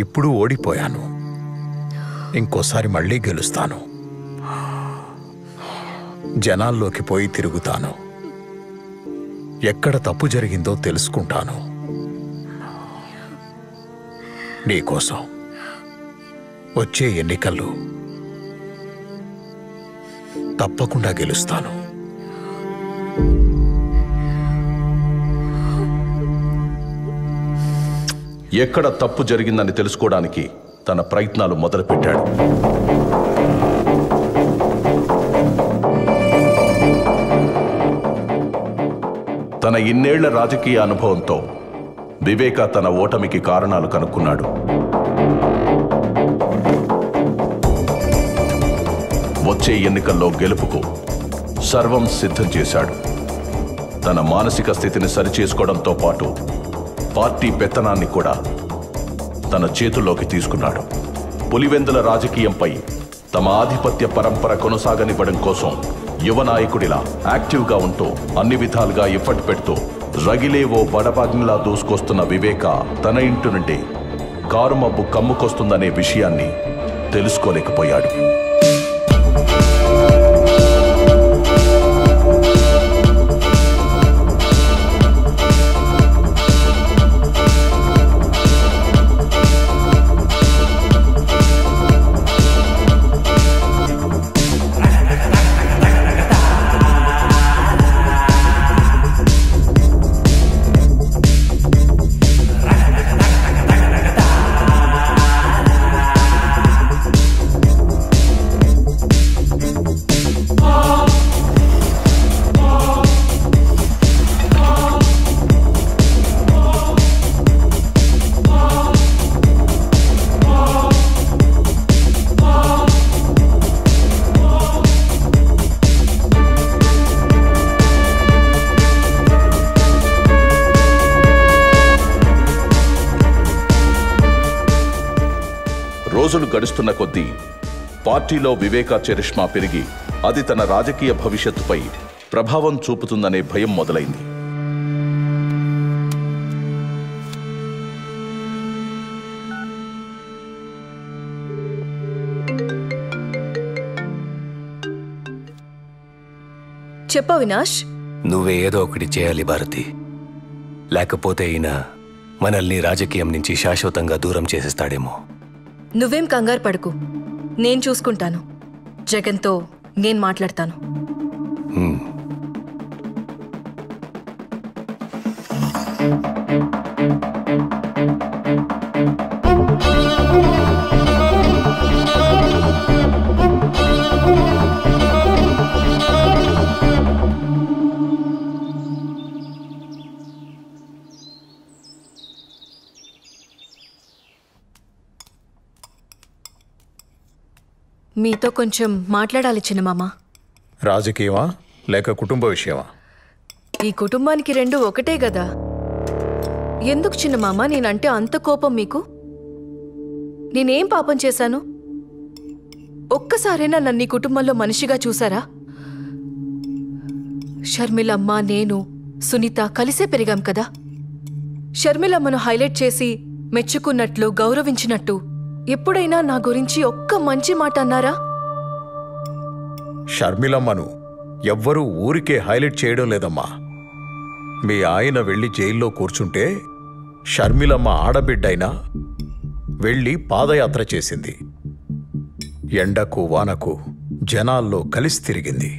ఇప్పుడు ఓడిపోయాను, ఇంకోసారి మళ్ళీ గెలుస్తాను. జనాల్లోకి పోయి తిరుగుతాను, ఎక్కడ తప్పు జరిగిందో తెలుసుకుంటాను. నీకోసం వచ్చే ఎన్నికల్లో తప్పకుండా గెలుస్తాను. ఎక్కడ తప్పు జరిగిందని తెలుసుకోవడానికి తన ప్రయత్నాలు మొదలుపెట్టాడు. తన ఇన్నేళ్ల రాజకీయ అనుభవంతో వివేక తన ఓటమికి కారణాలు కనుక్కున్నాడు. వచ్చే ఎన్నికల్లో గెలుపుకు సర్వం సిద్ధం చేశాడు. తన మానసిక స్థితిని సరిచేసుకోవడంతో పాటు పార్టీ పెత్తనాన్ని కూడా తన చేతుల్లోకి తీసుకున్నాడు. పులివెందుల రాజకీయంపై తమ ఆధిపత్య పరంపర కొనసాగనివ్వడం కోసం యువ నాయకుడిలా యాక్టివ్గా ఉంటూ అన్ని విధాలుగా ఎఫర్ట్ పెడుతూ రగిలే ఓ బడబాగ్నిలా దూసుకొస్తున్న వివేక తన ఇంటి నుండి కారు మబ్బు కమ్ముకొస్తుందనే విషయాన్ని తెలుసుకోలేకపోయాడు. రోజులు గడుస్తున్న కొద్దీ పార్టీలో వివేకా చరిష్మా పెరిగి అది తన రాజకీయ భవిష్యత్తుపై ప్రభావం చూపుతుందనే భయం మొదలైంది. చెప్పు అవినాష్. నువ్వే ఏదో ఒకటి చేయాలి భారతి. లేకపోతే ఈయన మనల్ని రాజకీయం నుంచి శాశ్వతంగా దూరం చేసేస్తాడేమో. నువ్వేం కంగారు పడుకు, నేను చూసుకుంటాను. జగన్తో నేను మాట్లాడతాను. మీతో కొంచెం మాట్లాడాలి చిన్నమామ. రాజకీయమా లేక కుటుంబ విషయమా? ఈ కుటుంబానికి రెండు ఒకటే కదా. ఎందుకు చిన్నమామ నేనంటే అంత కోపం మీకు? నేనేం పాపం చేశాను? ఒక్కసారైనా నన్ను ఈ కుటుంబంలో మనిషిగా చూసారా? షర్మిలమ్మ, నేను, సునీత కలిసే పెరిగాం కదా. షర్మిలమ్మను హైలైట్ చేసి మెచ్చుకున్నట్లు, గౌరవించినట్టు ఎప్పుడైనా నా గురించి ఒక్క మంచి మాట అన్నారా? షర్మిలమ్మను ఎవ్వరూ ఊరికే హైలైట్ చేయడం లేదమ్మా. మీ ఆయన వెళ్ళి జైల్లో కూర్చుంటే షర్మిలమ్మ ఆడబిడ్డైనా వెళ్ళి పాదయాత్ర చేసింది. ఎండకు వానకు జనాల్లో కలిసి తిరిగింది.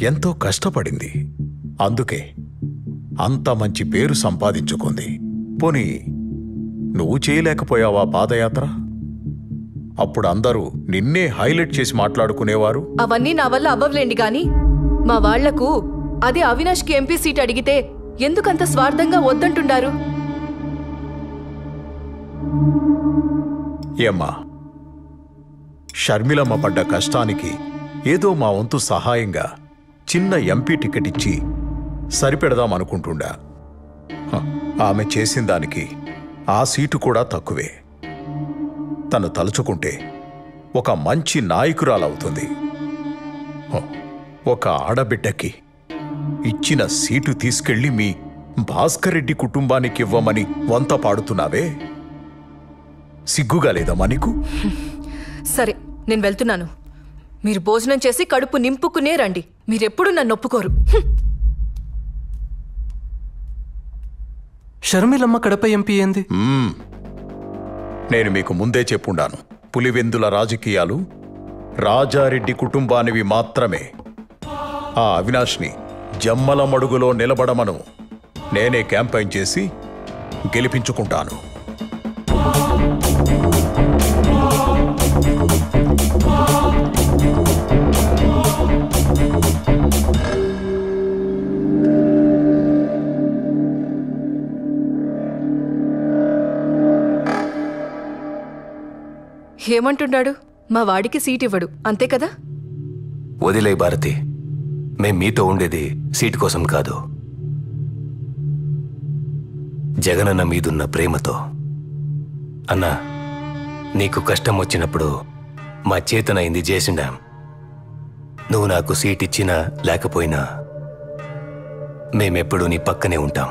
ఎంతో కష్టపడింది. అందుకే అంత మంచి పేరు సంపాదించుకుంది. పోనీ నువ్వు చేయలేకపోయావా పాదయాత్ర? అప్పుడు అందరూ నిన్నే హైలైట్ చేసి మాట్లాడుకునేవారు. అవన్నీ నా వల్ల అవ్వలేండి గాని మా వాళ్లకు అదే అవినాష్కి ఎంపీ సీట్ అడిగితే ఎందుకంత స్వార్థంగా వద్దంటుండారు? ఏమ్మా, షర్మిలమ్మ పడ్డ కష్టానికి ఏదో మా వంతు సహాయంగా చిన్న ఎంపీ టికెట్ ఇచ్చి సరిపెడదామనుకుంటుండా. ఆమె చేసిన దానికి ఆ సీటు కూడా తక్కువే. తను తలుచుకుంటే ఒక మంచి నాయకురాలవుతుంది. ఒక ఆడబిడ్డకి ఇచ్చిన సీటు తీసుకెళ్లి మీ భాస్కర్ రెడ్డి కుటుంబానికి ఇవ్వమని వంత పాడుతున్నావే, సిగ్గుగా లేదమ్మా నీకు? సరే, నేను వెళ్తున్నాను. మీరు భోజనం చేసి కడుపు నింపుకునే రండి. మీరెప్పుడు నన్ను ఒప్పుకోరు. షర్మిలమ్మ కడప ఎంపీ ఏంది? నేను మీకు ముందే చెప్పుండాను, పులివెందుల రాజకీయాలు రాజారెడ్డి కుటుంబానివి మాత్రమే. ఆ అవినాష్ని జమ్మల మడుగులో నిలబడమను నేనే క్యాంపెయిన్ చేసి గెలిపించుకుంటాను. ఏమంటున్నాడు? మా వాడికి సీట్ ఇవ్వడు, అంతే కదా? వదిలే భారతి, మేం మీతో ఉండేది సీటు కోసం కాదు, జగనన్న మీదున్న ప్రేమతో. అన్నా, నీకు కష్టం వచ్చినప్పుడు మా చేతనైంది చేసిండాం. నువ్వు నాకు సీట్ ఇచ్చినా లేకపోయినా మేమెప్పుడు నీ పక్కనే ఉంటాం.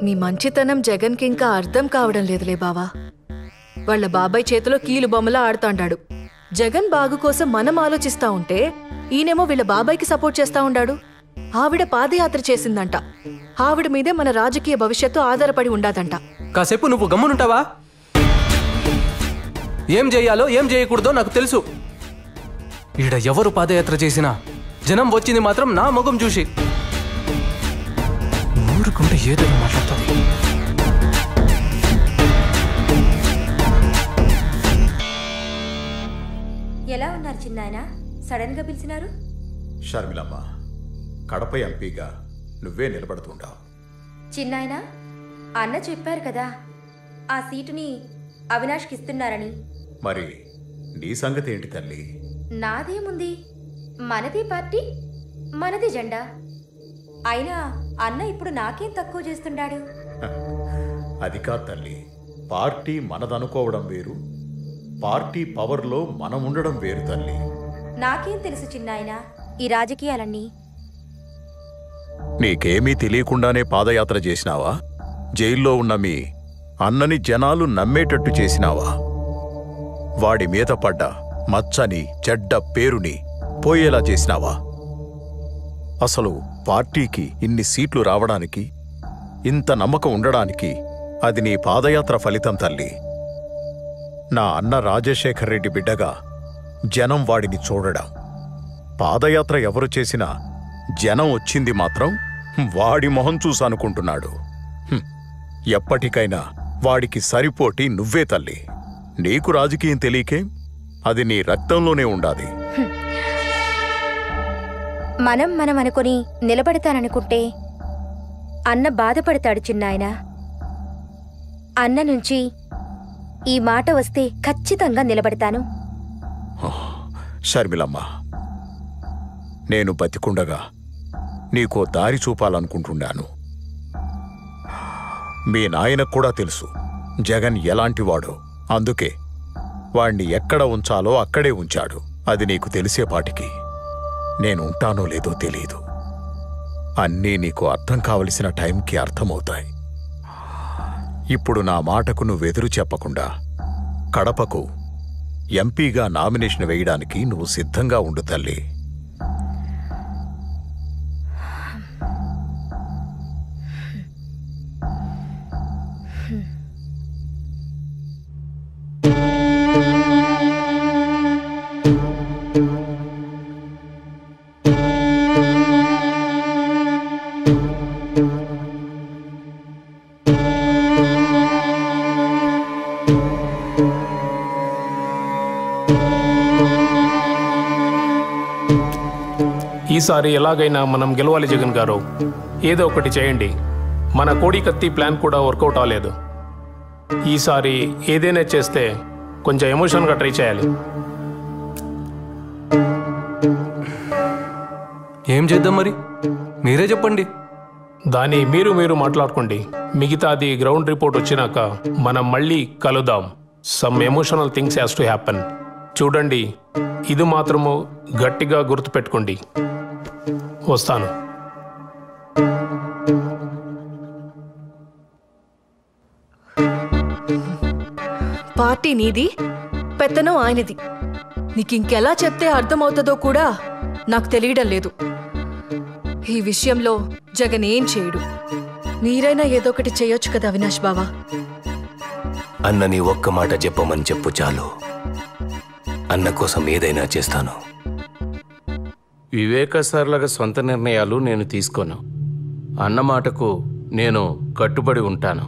మీ మంచితనం జగన్కి ఇంకా అర్థం కావడం లేదులే బావా. వాళ్ళ బాబాయ్ చేతిలో కీలు బొమ్మలా ఆడుతాండాడు. జగన్ బాగు కోసం మనం ఆలోచిస్తా ఉంటే ఈయనేమో వీళ్ళ బాబాయ్కి సపోర్ట్ చేస్తా ఉండాడు. ఆవిడ పాదయాత్ర చేసిందంట. ఆవిడ మీదే మన రాజకీయ భవిష్యత్తు ఆధారపడి ఉండాదంట. కాసేపు నువ్వు గమ్మునుంటావా? ఏం చేయాలో ఏం చేయకూడదో నాకు తెలుసు. ఈడ ఎవరు పాదయాత్ర చేసినా జనం వచ్చింది మాత్రం నా ముఖం చూసి. ఊరుకుంటే ఏదో మాట్లాడుతుంది. ఎలా ఉన్నారు చిన్నాయన? సడన్ గా పిలిచినారు? షర్మిలమ్మ, కడప ఎంపీగా నువ్వే నిలబడుతుంటావు. చిన్నాయన, అన్న చెప్పారు కదా ఆ సీటుని అవినాష్కి ఇస్తున్నారని. మరి నీ సంగతి ఏంటి తల్లి? నాదేముంది, మనది పార్టీ, మనది జెండా. అయినా అన్న ఇప్పుడు నాకేం తక్కువ చేస్తుండాడు? అది కాదు తల్లి, పార్టీ మనదనుకోవడం వేరు, పార్టీ పవర్లో మనం ఉండడం వేరు తల్లి. నాకేం తెలుసు చిన్నాయన ఈ రాజకీయాలన్నీ. నీకేమీ తెలియకుండానే పాదయాత్ర చేసినావా? జైల్లో ఉన్న మీ అన్నని జనాలు నమ్మేటట్టు చేసినావా? వాడి మీద పడ్డ మచ్చని చెడ్డ పేరుని పోయేలా చేసినావా? అసలు పార్టీకి ఇన్ని సీట్లు రావడానికి, ఇంత నమ్మకం ఉండడానికి అది నీ పాదయాత్ర ఫలితం తల్లి. నా అన్న రాజశేఖర్ రెడ్డి బిడ్డగా జనం వాడిని చూడడం. పాదయాత్ర ఎవరు చేసినా జనం వచ్చింది మాత్రం వాడి మొహం చూసనుకుంటున్నాడు. ఎప్పటికైనా వాడికి సరిపోటి నువ్వే తల్లి. నీకు రాజకీయం తెలియకే, అది నీ రక్తంలోనే ఉండాది. మనం అనుకుని నిలబడతాననుకుంటే అన్న బాధపడతాడు చిన్నాయన. అన్న నుంచి ఈ మాట వస్తే ఖచ్చితంగా నిలబడతాను. షర్మిలమ్మ, నేను బతికుండగా నీకో దారి చూపాలనుకుంటున్నాను. మీ నాయనకు కూడా తెలుసు జగన్ ఎలాంటివాడో. అందుకే వాణ్ణి ఎక్కడ ఉంచాలో అక్కడే ఉంచాడు. అది నీకు తెలిసేపాటికి నేను ఉంటానో లేదో తెలీదు. అన్నీ నీకు అర్థం కావలసిన టైంకి అర్థమవుతాయి. ఇప్పుడు నా మాటకు నువ్వెదురు చెప్పకుండా కడపకు ఎంపీగా నామినేషన్ వేయడానికి నువ్వు సిద్ధంగా ఉండు తల్లి. ఈసారి ఎలాగైనా మనం గెలవాలి జగన్ గారు. ఏదో ఒకటి చేయండి. మన కోడికత్తి ప్లాన్ కూడా వర్కౌట్ అవ్వలేదు. ఈసారి ఏదైనా చేస్తే కొంచెం ఎమోషన్గా ట్రై చేయాలి. ఏం చేద్దాం మరి? మీరే చెప్పండి. దాన్ని మీరు మాట్లాడుకోండి. మిగతాది గ్రౌండ్ రిపోర్ట్ వచ్చినాక మనం మళ్ళీ కలుద్దాం. Some emotional things has to happen. చూడండి, ఇది మాత్రము గట్టిగా గుర్తుపెట్టుకోండి. వస్తాను. పార్టీ నీది, పెత్తనం ఆయనది. నీకింకెలా చెప్తే అర్థమవుతుందో కూడా నాకు తెలియడం లేదు. ఈ విషయంలో జగన్ ఏం చేయడు. మీరైనా ఏదో ఒకటి చేయొచ్చు కదా అవినాష్ బావా. అన్నని ఒక్క మాట చెప్పమని చెప్పు చాలు. అన్న కోసం ఏదైనా చేస్తాను. వివేక సార్లాగా సొంత నిర్ణయాలు నేను తీసుకోను. అన్న మాటకు నేను కట్టుబడి ఉంటాను.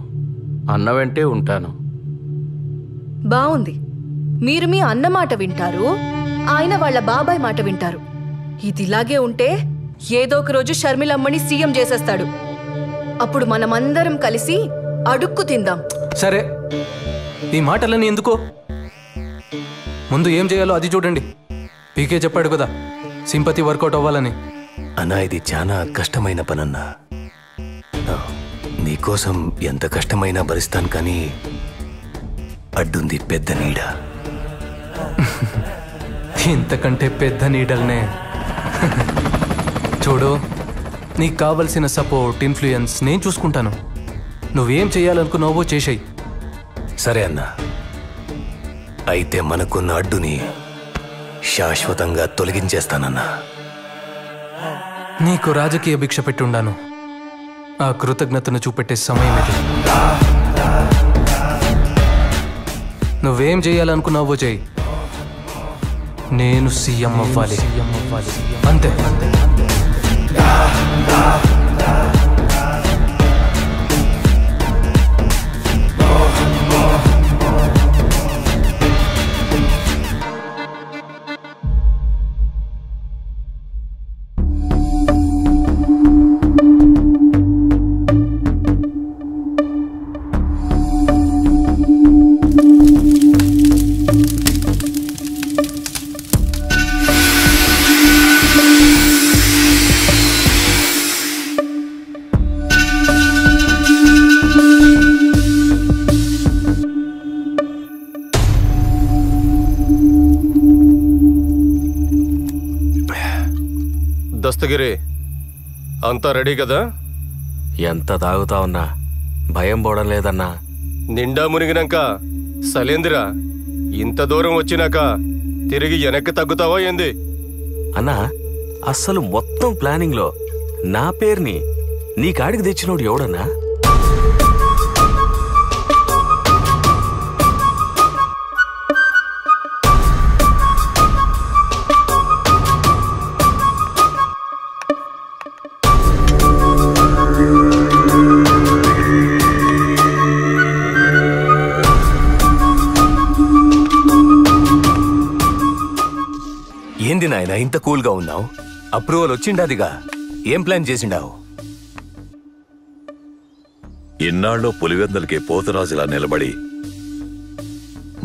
అన్న వెంటే ఉంటాను. బావుంది. మీరు మీ అన్న మాట వింటారు, ఆయన వాళ్ళ బాబాయ్ మాట వింటారు. ఇదిలాగే ఉంటే ఏదో ఒక రోజు షర్మిలమ్మని సీఎం చేసేస్తాడు. అప్పుడు మనమందరం కలిసి అడుక్కు తిందాం. సరే, ఈ మాటలన్నీ ఎందుకో? ముందు ఏం చేయాలో అది చూడండి. పీకే చెప్పాడు కదా సింపతి వర్కౌట్ అవ్వాలని. అన్నా, ఇది చాలా కష్టమైన పనన్నా. నీకోసం ఎంత కష్టమైనా భరిస్తాను, కానీ అడ్డుంది పెద్ద నీడ. ఇంతకంటే పెద్ద నీడల్నే. చూడు, నీకు కావలసిన సపోర్ట్, ఇన్ఫ్లుయెన్స్ నేను చూసుకుంటాను. నువ్వేం చేయాలనుకున్నావో చేసేయి. సరే అన్నా, అయితే మనకున్న అడ్డుని శాశ్వతంగా తొలగించేస్తానన్నా. నీకు రాజకీయ భిక్ష పెట్టుండాను. ఆ కృతజ్ఞతను చూపెట్టే సమయం ఇది. నువ్వేం చేయాలనుకున్నావో చేయి. నేను సీఎం అవ్వాలి, అంతే. దస్తగిరి అంతా రెడీ కదా? ఎంత తాగుతా ఉన్నా భయం పోవడం లేదన్నా. నిండా మునిగినాక సలేందిరా, ఇంత దూరం వచ్చినాక తిరిగి వెనక్కి తగ్గుతావా ఏంది? అన్నా, అస్సలు మొత్తం ప్లానింగ్ లో నా పేరుని నీ కాడికి తెచ్చినోడు ఎవడన్నా? ఏంది నాయన ఇంత కూల్గా ఉన్నావు? అప్రూవల్ వచ్చిండాదిగా, ఏం ప్లాన్ చేసిండావు? ఇన్నాళ్ళు పులివెందులకి పోతురాజులా నిలబడి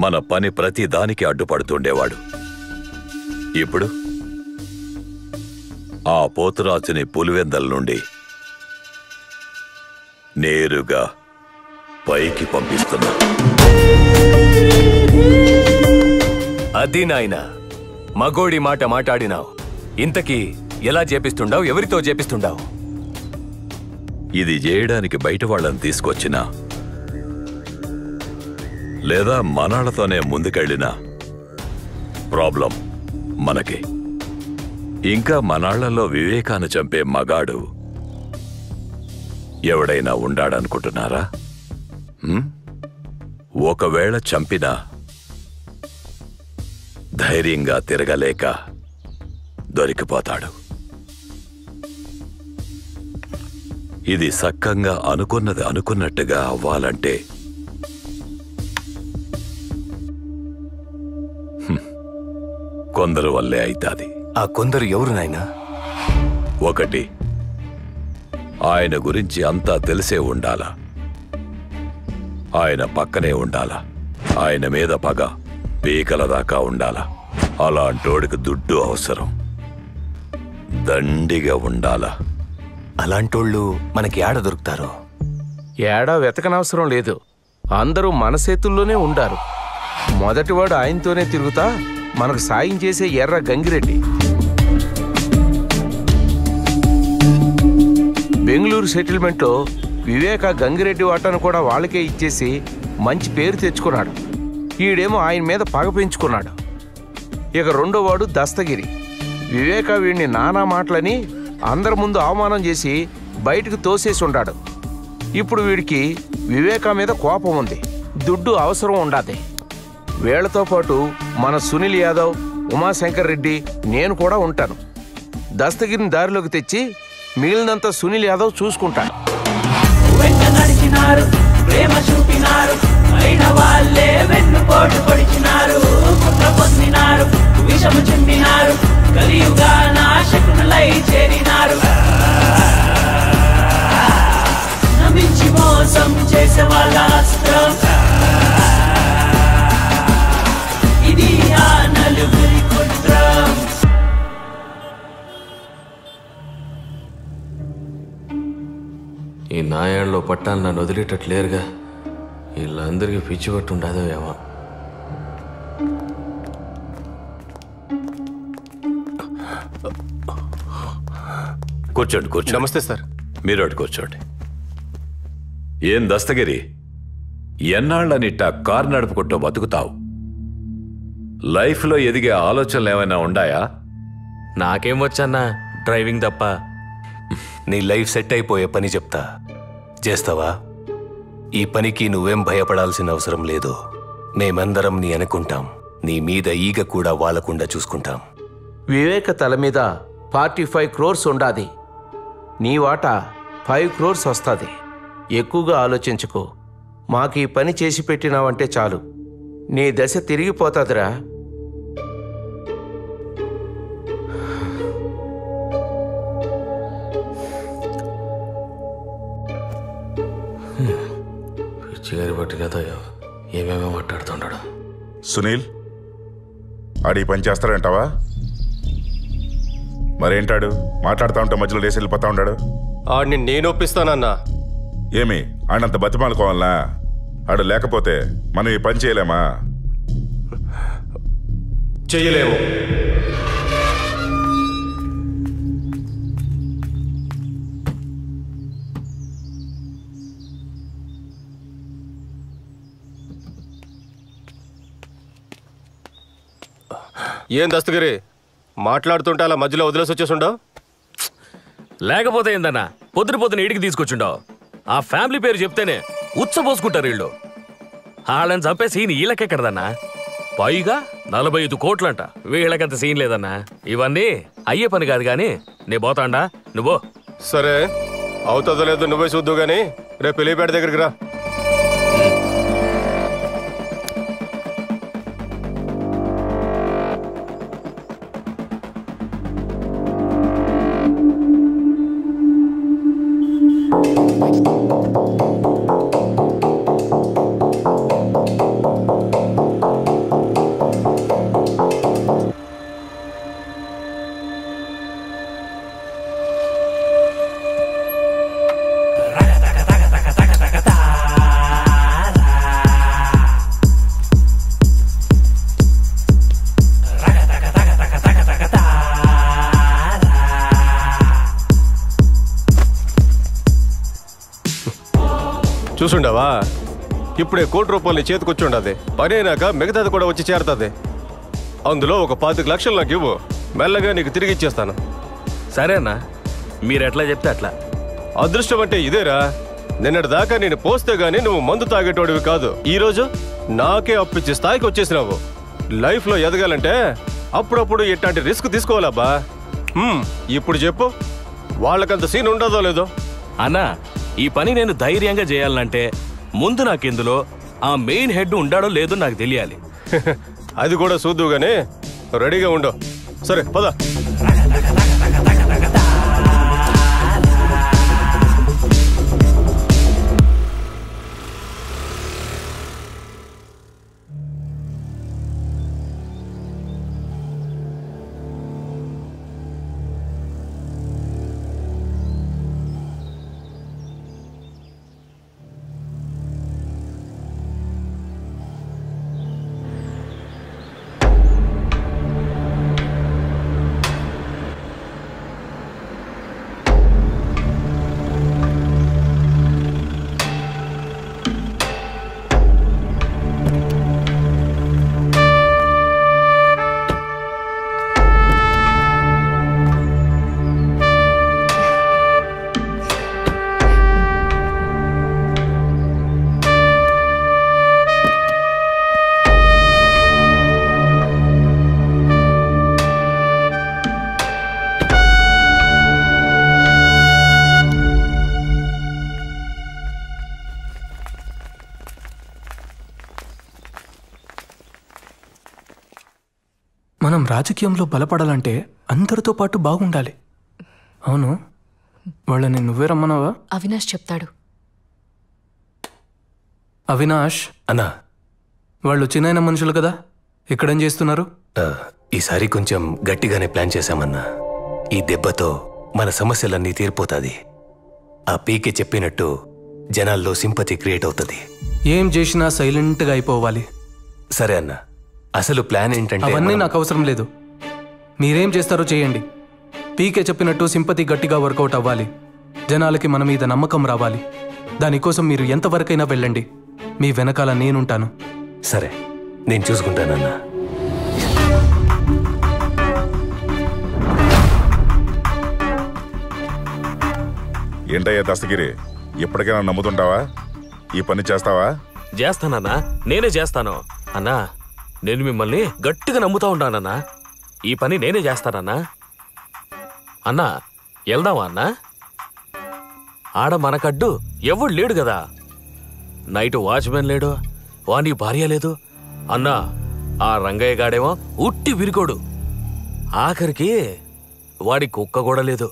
మన పని ప్రతి దానికి అడ్డుపడుతుండేవాడు. ఇప్పుడు ఆ పోతురాజుని పులివెందల నుండి నేరుగా పైకి పంపిస్తున్నా. అది నాయన, మగోడి మాట మాట్లాడినావు. ఇంతకీ ఎలా చేపిస్తుండావు? ఎవరితో చేపిస్తుండావు? ఇది చేయడానికి బయట వాళ్ళని తీసుకొచ్చినా లేదా మనాళ్లతోనే ముందుకెళ్ళినా ప్రాబ్లం మనకి. ఇంకా మనాళ్లలో వివేకాన్ని చంపే మగాడు ఎవడైనా ఉండాడనుకుంటున్నారా? ఒకవేళ చంపినా ధైర్యంగా తిరగలేక దొరికిపోతాడు. ఇది సక్కంగా అనుకున్నది అనుకున్నట్టుగా అవ్వాలంటే కొందరు వల్లే అయితాది. ఆ కొందరు ఎవరు నాయనా? ఒకటి, ఆయన గురించి అంతా తెలిసే ఉండాలా, ఆయన పక్కనే ఉండాలా, ఆయన మీద పగ పీకల దాకా ఉండాలా. అలాంటోడికి దుడ్డు అవసరం, దండిగా ఉండాలా. అలాంటోళ్ళు మనకి ఏడ దొరుకుతారో? ఏడా వెతకనవసరం లేదు, అందరూ మన చేతుల్లోనే ఉండారు. మొదటివాడు ఆయనతోనే తిరుగుతా మనకు సాయం చేసే ఎర్ర గంగిరెడ్డి. బెంగళూరు సెటిల్మెంట్లో వివేక గంగిరెడ్డి వాటాను కూడా వాళ్ళకే ఇచ్చేసి మంచి పేరు తెచ్చుకున్నాడు. ఈడేమో ఆయన మీద పగ పెంచుకున్నాడు. ఇక రెండోవాడు దస్తగిరి. వివేక వీడిని నానా మాటలని అందరి ముందు అవమానం చేసి బయటకు తోసేసి ఉండాడు. ఇప్పుడు వీడికి వివేక మీద కోపం ఉంది, దుడ్డు అవసరం ఉండాది. వీళ్లతో పాటు మన సునీల్ యాదవ్, ఉమాశంకర్ రెడ్డి, నేను కూడా ఉంటాను. దస్తగిరిని దారిలోకి తెచ్చి మిగిలినంత సునీల్ యాదవ్ చూసుకుంటాను. ప్రేమ చూపినారు, అయిన వాళ్ళే వెన్నుపోటు పొడిచినారు, కుట్ర పొందినారు, విషము చిందినారు, కలియుగా నాశకులై చేరినారు. నమ్మించి మోసం చేసే వాళ్ళ అస్త్రం ఇది, ఆ నలుగురి కుట్రం. ఈ నాయాళ్ళలో పట్టాలు నన్ను వదిలేటట్లేరుగా, వీళ్ళందరికీ పిచ్చి పట్టు ఉండదో ఏమో. కూర్చోండి కూర్చోండి. నమస్తే సార్. మీరు అటు కూర్చోండి. ఏం దస్తగిరి, ఎన్నాళ్ళనిట్ట కారు నడుపుకుంటూ బతుకుతావు? లైఫ్లో ఎదిగే ఆలోచనలు ఏమైనా ఉండాయా? నాకేం వచ్చన్నా డ్రైవింగ్ తప్ప. నీ లైఫ్ సెట్ అయిపోయే పని చెప్తా, చేస్తావా? ఈ పనికి నువ్వేం భయపడాల్సిన అవసరం లేదు. మేమందరం నీ అనుకుంటాం, నీ మీద ఈగ కూడా వాలకుండా చూసుకుంటాం. వివేక తల మీద 45 crores ఉండాది. నీ వాటా 5 crores వస్తుంది. ఎక్కువగా ఆలోచించుకో. మాకు ఈ పని చేసి పెట్టినావంటే చాలు, నీ దశ తిరిగిపోతుందిరా. పిచ్చిగారి పట్టినదో ఏమేమో మాట్లాడుతున్నాడు. సునీల్, ఆడి పని చేస్తాడంటావా? మరేంటాడు మాట్లాడుతూ ఉంటే మధ్యలో లేసి వెళ్ళిపోతా ఉన్నాడు? ఆడిని నేను ఒప్పిస్తానన్నా. ఏమి ఆడంత బతిమాలుకోవాలనా? ఆడు లేకపోతే మనం ఈ పని చేయలేమా? చెయ్యలేము. ఏం దస్తగిరి మాట్లాడుతుంటే అలా మధ్యలో వదిలేసి వచ్చేసుండవు? లేకపోతే ఏందన్నా పొద్దున ఇంటికి తీసుకొచ్చుండవు. ఆ ఫ్యామిలీ పేరు చెప్తేనే ఉచ్చబోసుకుంటారు వీళ్ళు. వాళ్ళని చంపే సీన్ వీళ్ళకెక్కడదన్నా. పైగా 45 కోట్లంట. వీళ్ళకంత సీన్ లేదన్నా. ఇవన్నీ అయ్యే పని కాదు కానీ నీ పోతాండా నువ్వు. సరే అవుతుందో లేదో నువ్వే చూద్దు గాని రేపు పెళ్లిపేట దగ్గరికి రా. చూసుండవా ఇప్పుడే ₹1 చేతికొచ్చుండది. పని అయినాక మిగతాది కూడా వచ్చి చేరుతుంది. అందులో ఒక 25 లక్షలు నాకు ఇవ్వు, మెల్లగా నీకు తిరిగి ఇచ్చేస్తాను. సరేనా మీరు ఎట్లా చెప్తే అట్లా. అదృష్టం అంటే ఇదేరా. నిన్నటి దాకా నేను పోస్తే గానీ నువ్వు మందు తాగేటోడివి కాదు. ఈరోజు నాకే అప్పిచ్చే స్థాయికి వచ్చేసినావు. లైఫ్లో ఎదగాలంటే అప్పుడప్పుడు ఇట్లాంటి రిస్క్ తీసుకోవాలబ్బా. ఇప్పుడు చెప్పు, వాళ్ళకంత సీన్ ఉండదో లేదో? అన్నా ఈ పని నేను ధైర్యంగా చేయాలంటే ముందు నాకెందులో ఆ మెయిన్ హెడ్ ఉండాడో లేదో నాకు తెలియాలి. అది కూడా చూద్దుగానే రెడీగా ఉండవు. సరే పద. మనం రాజకీయంలో బలపడాలంటే అందరితో పాటు బాగుండాలి. అవును, వాళ్ళని నువ్వే రమ్మన్నావా? అవినాష్ చెప్తాడు. అవినాష్ అన్నా, వాళ్ళు చిన్న మనుషులు కదా, ఇక్కడేం చేస్తున్నారు? ఈసారి కొంచెం గట్టిగానే ప్లాన్ చేశామన్నా. ఈ దెబ్బతో మన సమస్యలన్నీ తీరిపోతాది. ఆ పీకే చెప్పినట్టు జనాల్లో సింపతి క్రియేట్ అవుతుంది. ఏం చేసినా సైలెంట్గా అయిపోవాలి. సరే అన్న, అసలు ప్లాన్ ఏంటంటే అవన్నీ నాకు అవసరం లేదు. మీరేం చేస్తారో చేయండి. పీకే చెప్పినట్టు సింపతి గట్టిగా వర్కౌట్ అవ్వాలి. జనాలకి మన మీద నమ్మకం రావాలి. దానికోసం మీరు ఎంతవరకైనా వెళ్ళండి. మీ వెనకాల నేనుంటాను. సరే, నేను చూసుకుంటానన్నా. ఏంటయ్యా దస్తగిరి, ఎప్పటికైనా నమ్ముతుంటావా? ఈ పని చేస్తావా? చేస్తానన్నా, నేనే చేస్తాను. అన్నా, నేను మిమ్మల్ని గట్టిగా నమ్ముతా ఉంటానన్నా. ఈ పని నేనే చేస్తానన్నా. అన్నా, వెళ్దామా అన్నా? ఆడ మనకడ్డు ఎవడు లేడు కదా. నైట్ వాచ్మెన్ లేడు, వాని భార్య లేదు. అన్నా, ఆ రంగయ్య గాడేమో ఉట్టి విరికోడు. ఆఖరికి వాడి కుక్క కూడా లేదు.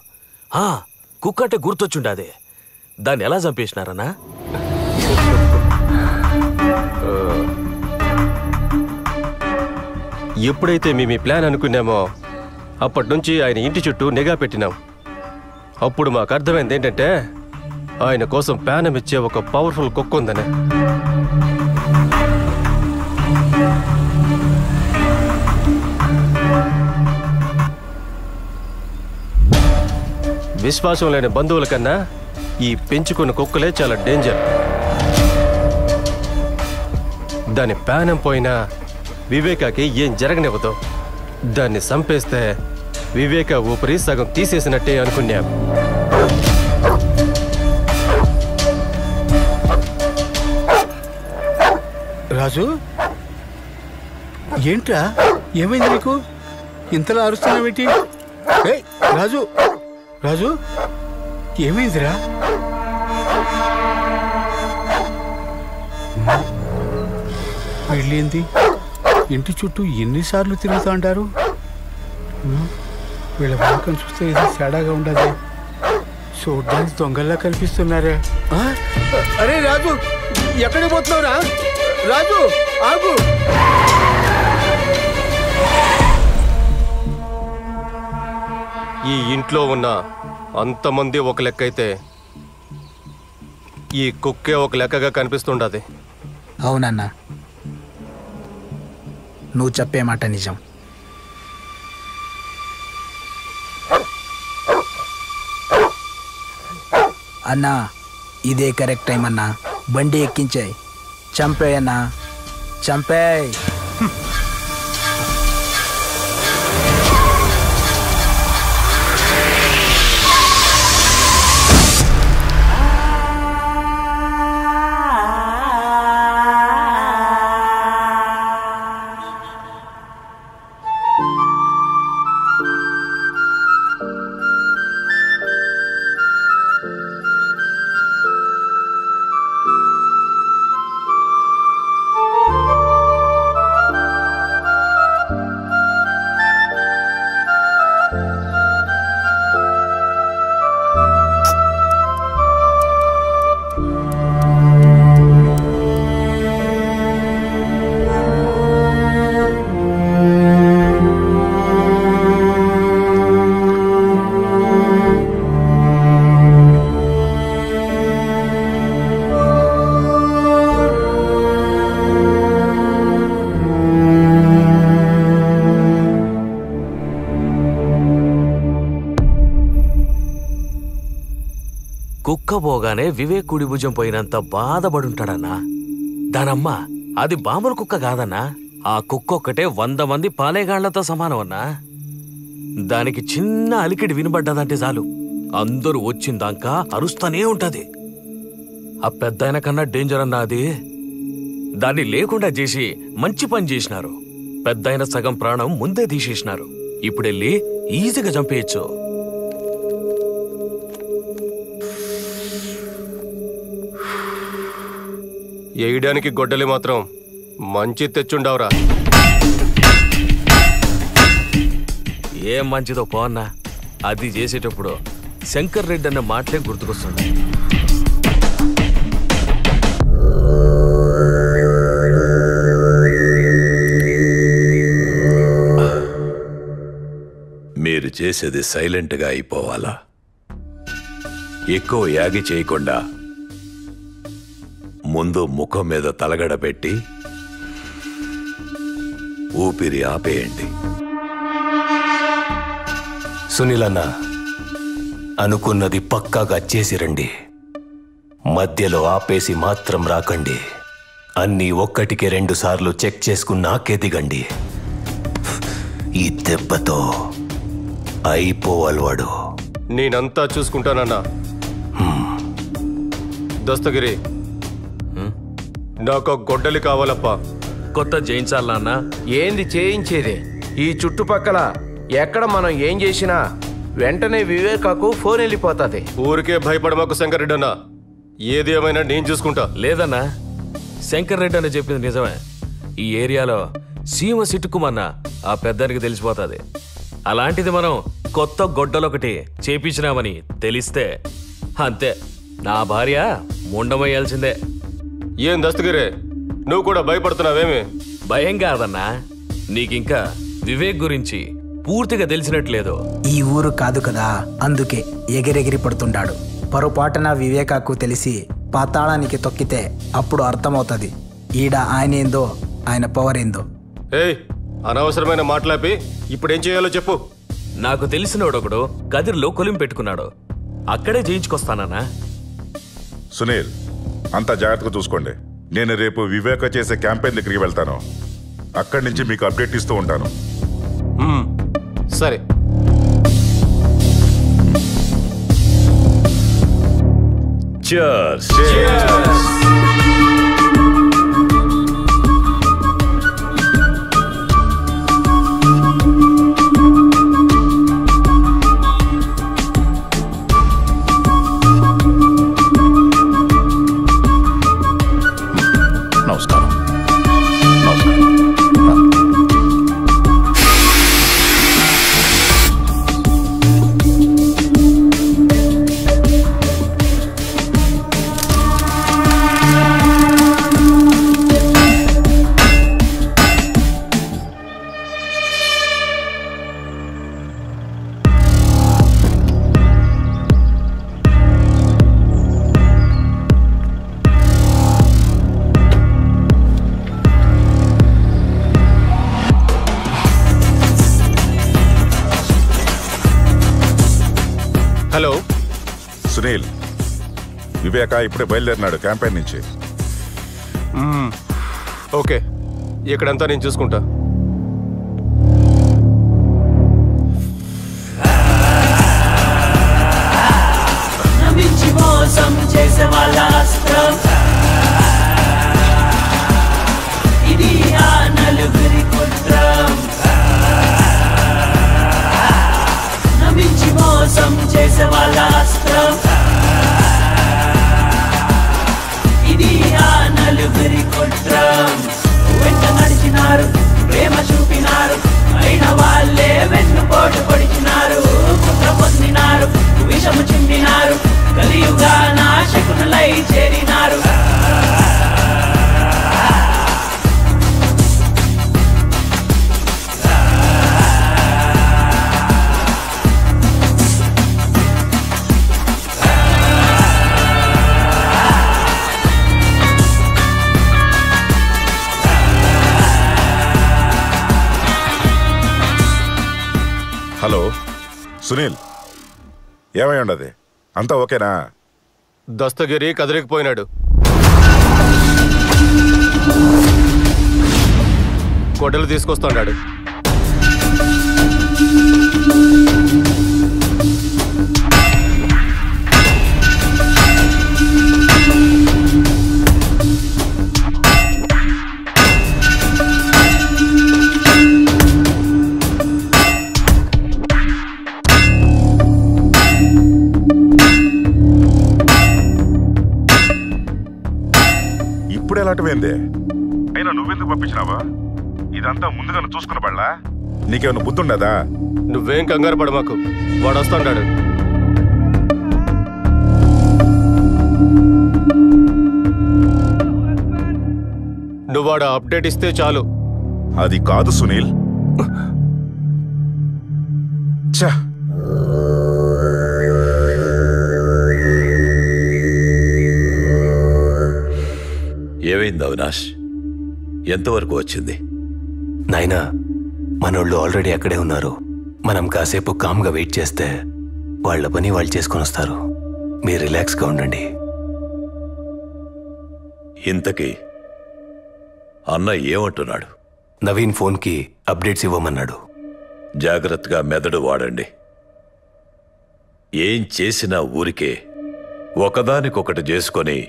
కుక్క అంటే గుర్తొచ్చుండాది. దాన్ని ఎలా చంపేసినారన్నా? ఎప్పుడైతే మేము ఈ ప్లాన్ అనుకున్నామో అప్పటి నుంచి ఆయన ఇంటి చుట్టూ నిఘా పెట్టినాం. అప్పుడు మాకు అర్థమైంది ఏంటంటే ఆయన కోసం ప్యానం ఇచ్చే ఒక పవర్ఫుల్ కుక్క ఉందని. విశ్వాసం లేని బంధువుల కన్నా ఈ పెంచుకున్న కుక్కలే చాలా డేంజర్. దాని ప్యానం పోయినా వివేకాకి ఏం జరగనివ్వదు. దాన్ని చంపేస్తే వివేక ఊపిరి సగం తీసేసినట్టే అనుకున్నాం. రాజు, ఏంట్రా, ఏమైంది నీకు? ఇంతలా అరుస్తున్నావేంటి? ఏయ్ రాజు, రాజు ఏమైందిరా? వెళ్ళింది ఇంటి చుట్టూ ఎన్నిసార్లు తిరుగుతూ అంటారు? వీళ్ళ వాకం చూస్తే ఏదో తేడాగా ఉండదు. చూడ్డానికి దొంగల్లా కనిపిస్తున్నారే. అరే రాజు, ఎక్కడికి పోతున్నావురా? రాజు ఆగు. ఈ ఇంట్లో ఉన్న అంతమంది ఒక లెక్క అయితే ఈ కుక్కే ఒక లెక్కగా కనిపిస్తుండది. అవునన్నా, నువ్వు చెప్పే మాట నిజం. అన్నా, ఇదే కరెక్ట్ టైం అన్నా. బండి ఎక్కించాయి. చంపేయన్నా, చంపేయ్. కుక్కబోగానే వివేక్ కుడి భుజం పోయినంత బాధపడుంటాడన్నా. దానమ్మ అది బాంబుల కుక్క కాదన్నా. ఆ కుక్క ఒక్కటే 100 మంది పాలేగాళ్లతో సమానం అన్నా. దానికి చిన్న అలికిడి వినబడ్డదంటే చాలు అందరూ వచ్చిందాకా అరుస్తూనే ఉంటది. ఆ పెద్దాయన కన్నా డేంజర్ అన్నా అది. దాన్ని లేకుండా చేసి మంచి పని చేసినారు. పెద్దాయన సగం ప్రాణం ముందే తీసేసినారు. ఇప్పుడెళ్ళి ఈజీగా చంపేయచ్చు. వేయడానికి గొడ్డలి మాత్రం మంచి తెచ్చుండవరా. ఏం మంచిదో పోన్నా. అది చేసేటప్పుడు శంకర్ రెడ్డి అన్న మాటలే గుర్తుకొస్తుంది. మీరు చేసేది సైలెంట్గా అయిపోవాలా? ఎక్కువ యాగి చేయకుండా ముందు ముఖం మీద తలగడ పెట్టి ఊపిరి ఆపేయండి. సునీల్ అన్న, అనుకున్నది పక్కాగా చేసిరండి. మధ్యలో ఆపేసి మాత్రం రాకండి. అన్నీ 1కి 2 సార్లు చెక్ చేసుకున్నాకే దిగండి. ఈ దెబ్బతో అయిపోవాలి వాడు. నేనంతా చూసుకుంటానన్నా. దస్తగిరి, నాకు గొడ్డలి కావాలప్పా. కొత్త చేయించాలన్నా? ఏంది చేయించేది? ఈ చుట్టుపక్కల ఎక్కడ మనం ఏం చేసినా వెంటనే వివేకాకు ఫోన్ వెళ్ళిపోతుంది. ఊరికే భయపడమాకు శంకర్ రెడ్డి అన్న. ఏది ఏమైనా నేను చూసుకుంటా. లేదన్నా, శంకర్ రెడ్డి అని చెప్పింది నిజమే. ఈ ఏరియాలో సీమ సిట్టుకుమన్న ఆ పెద్దానికి తెలిసిపోతుంది. అలాంటిది మనం కొత్త గొడ్డలొకటి చేపించినామని తెలిస్తే అంతే, నా భార్య ముండమయ్యాల్సిందే. ఏం దస్తగిరే, నువ్వు కూడా భయపడుతున్నావేమి? భయం కాదన్నా, నీకింకా వివేక్ గురించి పూర్తిగా తెలిసినట్లేదు. ఈ ఊరు కాదు కదా, అందుకే ఎగిరెగిరి పడుతుంటాడు. పొరపాటున వివేకాకు తెలిసి పాతాళానికి తొక్కితే అప్పుడు అర్థమవుతుంది ఈడ ఆయన ఏందో, ఆయన పవర్ ఏందో. ఏయ్, అనవసరమైన మాట్లాపి ఇప్పుడేం చేయాలో చెప్పు. నాకు తెలిసినోడొకడు కదిర్లో కొలిం పెట్టుకున్నాడు. అక్కడే చేయించుకొస్తానన్నా. సునీల్, అంతా జాగ్రత్తగా చూసుకోండి. నేను రేపు వివేక చేసే క్యాంపెయిన్ దగ్గరికి వెళ్తాను. అక్కడి నుంచి మీకు అప్డేట్ ఇస్తూ ఉంటాను. సరే. Cheers. నమస్కారం. హలో సునీల్, వివేక ఇప్పుడే బయలుదేరినాడు క్యాంపెయిన్ నుంచి. ఓకే, ఇక్కడంతా నేను చూసుకుంటా. నమ్మించి మోసం చేసే వాళ్ళ అస్త్రం ఇది ఆ నలుగురి కుట్రం. నమ్మించి మోసం చేసే వాళ్ళ అస్త్రం ఇది ఆ నలుగురి కుట్రం. వెంట నడిచినారు, ప్రేమ చూపినారు, అయిన వాళ్ళే వెన్నుపోటు పొడిచినారు. కుట్ర పొందినారు, విషము చిమ్మినారు, కలియుగా నాశకునులై చేరినారు. హలో సునీల్, ఏమై ఉండదు? అంతా ఓకేనా? దస్తగిరి కదిలికిపోయినాడు. గొడ్డలు తీసుకొస్తున్నాడు. ఇప్పుడు ఎలాంటివేంది? అయినా నువ్వెందుకు పంపించినావా? ఇదంతా ముందుగానే చూసుకున్న బళ్ళా? నీకేమైనా బుద్ధుండదా? నువ్వేం కంగారు పడ మాకు, వాడు వస్తాడు. నువ్వు వాడు అప్డేట్ ఇస్తే చాలు. అది కాదు సునీల్. ఛ, ఏమైంది అవినాష్? ఎంతవరకు వచ్చింది? నాయనా, మనోళ్ళు ఆల్రెడీ అక్కడే ఉన్నారు. మనం కాసేపు కామ్గా వెయిట్ చేస్తే వాళ్ళ పని వాళ్ళు చేసుకొని వస్తారు. మీరు రిలాక్స్గా ఉండండి. ఇంతకీ అన్న ఏమంటున్నాడు? నవీన్ ఫోన్కి అప్డేట్స్ ఇవ్వమన్నాడు. జాగ్రత్తగా మెదడు వాడండి. ఏం చేసినా ఊరికే ఒకదానికొకటి చేసుకొని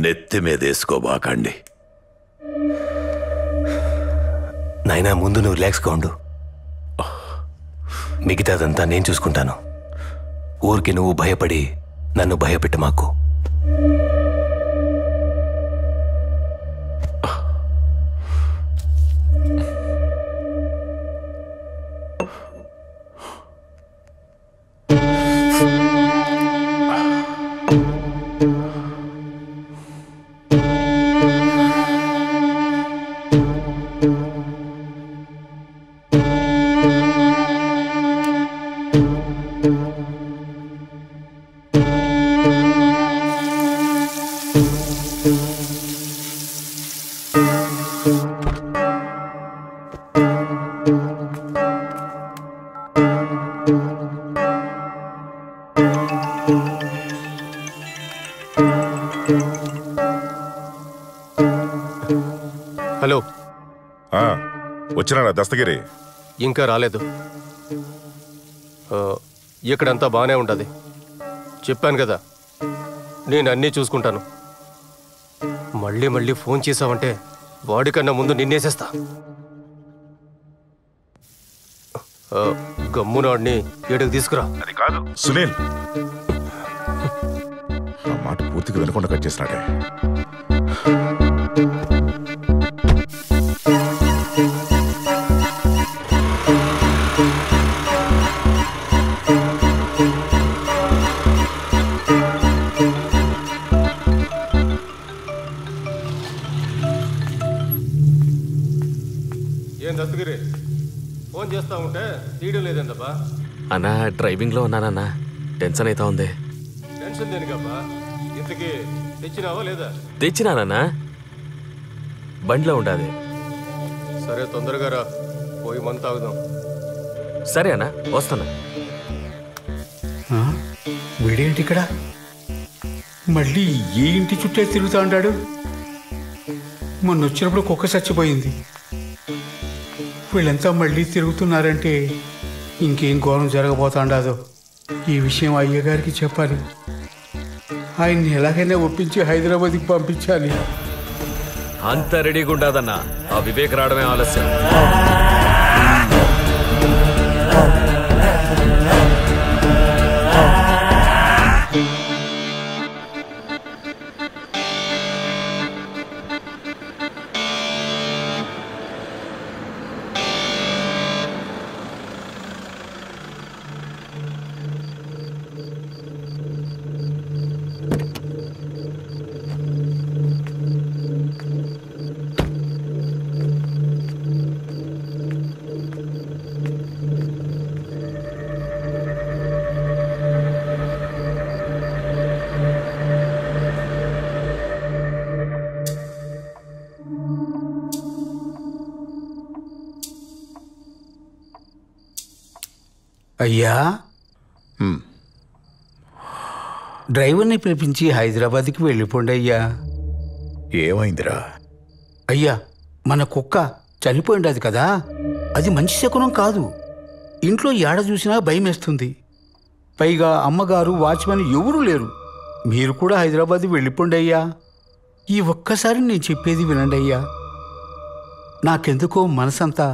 నెత్తి మీదేసుకోబాకండి. నాయనా, ముందు నువ్వు రిలాక్స్గా ఉండు. మిగతాదంతా నేను చూసుకుంటాను. ఊరికి నువ్వు భయపడి నన్ను భయపెట్టు మాకు. హలో, వచ్చినాడా దస్తగిరి? ఇంకా రాలేదు. ఇక్కడంతా బాగానే ఉంటుంది. చెప్పాను కదా, నేను అన్నీ చూసుకుంటాను. మళ్ళీ మళ్ళీ ఫోన్ చేసావంటే వాడికన్నా ముందు నిన్నేసేస్తా. గమ్మునాడిని ఏడుకు తీసుకురా. అది కాదు సునీల్, ఆ మాట పూర్తిగా వినకుండా కట్ చేసినాడే. ఏం దస్తగిరి, ఫోన్ చేస్తా ఉంటే తీయడం లేదేందబ్బా? అన్నా డ్రైవింగ్లో ఉన్నానన్నా, టెన్షన్ అవుతా ఉంది. టెన్షన్ దేనికబ్బా? ఇంతకీ తెచ్చినావా లేదా? తెచ్చినానన్నా, బండిలో ఉండాది. సరే తొందరగా రా, పోయి మందు తాగుదాం. సరే అన్నా, వస్తాను. వీడేంటి ఇక్కడ? మళ్ళీ ఏ ఇంటి చుట్టే తిరుగుతూ ఉంటాడు? మొన్న వచ్చినప్పుడు కుక్క చచ్చిపోయింది. వీళ్ళంతా మళ్ళీ తిరుగుతున్నారంటే ఇంకేం ఘోరం జరగబోతాండాదో. ఈ విషయం అయ్యగారికి చెప్పాలి. ఆయన్ని ఎలాగైనా ఒప్పించి హైదరాబాద్కి పంపించాలి. అంత రెడీగా ఉండదన్నా, ఆ వివేక్ రావడమే ఆలస్యం. అయ్యా, డ్రైవర్ని పిలిపించి హైదరాబాద్కి వెళ్ళిపోండి అయ్యా. ఏమైందిరా? అయ్యా, మన కుక్క చనిపోయిండది కదా, అది మంచి శకునం కాదు. ఇంట్లో ఏడ చూసినా భయం వేస్తుంది. పైగా అమ్మగారు, వాచ్మెన్ ఎవరూ లేరు. మీరు కూడా హైదరాబాద్ వెళ్ళిపోండి అయ్యా. ఈ ఒక్కసారి నేను చెప్పేది వినండి అయ్యా. నాకెందుకో మనసంతా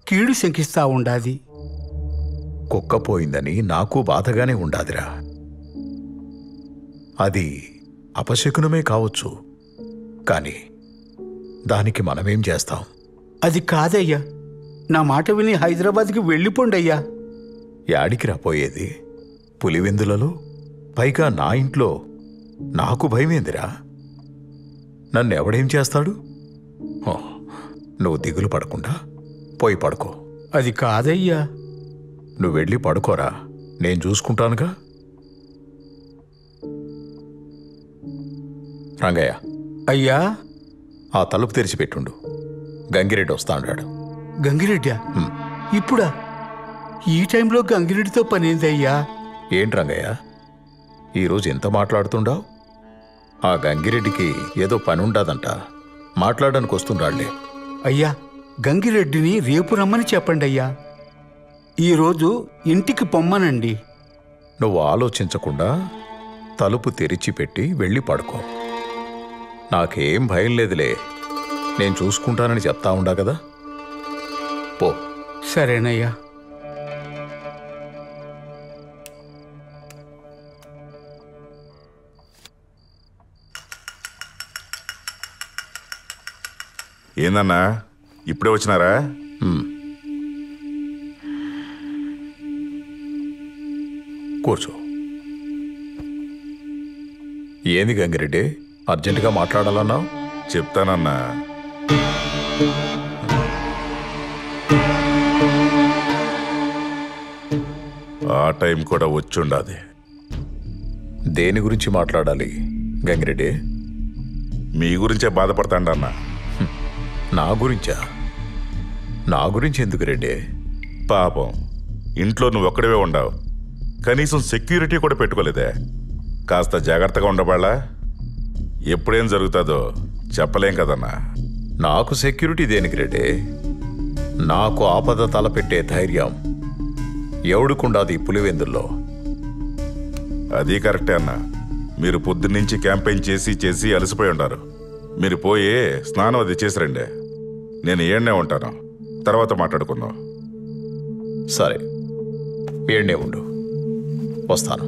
కీడు శంకిస్తా ఉండాది. కుక్క పోయిందని నాకు బాధగానే ఉండాదిరా. అది అపశకునమే కావచ్చు, కానీ దానికి మనమేం చేస్తాం? అది కాదయ్యా, నా మాట విని హైదరాబాద్కి వెళ్ళిపోండి అయ్యా. యాడికి రాపోయేది? పులివెందులలో, పైగా నా ఇంట్లో. నాకు భయమేందిరా? నన్నెవడేం చేస్తాడు? నువ్వు దిగులు పడకుండా పోయి పడుకో. అది కాదయ్యా. నువ్వు వెళ్ళి పడుకోరా, నేను చూసుకుంటానుగా. రంగయ్య. అయ్యా. ఆ తలుపు తెరిచిపెట్టుండు, గంగిరెడ్డి వస్తా అన్నాడు. గంగిరెడ్డా? ఇప్పుడా? ఈ టైంలో గంగిరెడ్డితో పనేందయ్యా? ఏంటి రంగయ్య, ఈరోజు ఎంత మాట్లాడుతుండావు? ఆ గంగిరెడ్డికి ఏదో పని ఉండదంట, మాట్లాడడానికి వస్తుండాళ్లే. అయ్యా, గంగిరెడ్డిని రేపు రమ్మని చెప్పండి అయ్యా. ఈరోజు ఇంటికి పొమ్మనండి. నువ్వు ఆలోచించకుండా తలుపు తెరిచిపెట్టి వెళ్ళి పడుకో. నాకేం భయం లేదులే, నేను చూసుకుంటానని చెప్తా ఉండా కదా. పో. సరేనయ్యా. ఏందన్నా, ఇప్పుడే వచ్చినారా? కూర్చో. ఏంది గంగిరెడ్డి, అర్జెంటుగా మాట్లాడాలన్నావు? చెప్తానన్నా. ఆ టైం కూడా వచ్చుండాది. దేని గురించి మాట్లాడాలి గంగిరెడ్డి? మీ గురించే బాధపడతాండన్నా. నా గురించా? నా గురించి ఎందుకు రెడ్డి? పాపం, ఇంట్లో నువ్వు ఒక్కడివే ఉండవు, కనీసం సెక్యూరిటీ కూడా పెట్టుకోలేదే. కాస్త జాగ్రత్తగా ఉండబాళ్ళా? ఎప్పుడేం జరుగుతుందో చెప్పలేం కదన్నా. నాకు సెక్యూరిటీ దేనికి రెడ్డి? నాకు ఆపద తలపెట్టే ధైర్యం ఎవడుకుండాది పులివెందుల్లో? అది కరెక్టే అన్న. మీరు పొద్దున్నుంచి క్యాంపెయిన్ చేసి చేసి అలసిపోయి ఉంటారు. మీరు పోయి స్నానం అది చేసి రండి. నేను ఏడ్నే ఉంటాను, తర్వాత మాట్లాడుకుందాం. సరే, ఏడ్నే ఉండు, వస్తాను.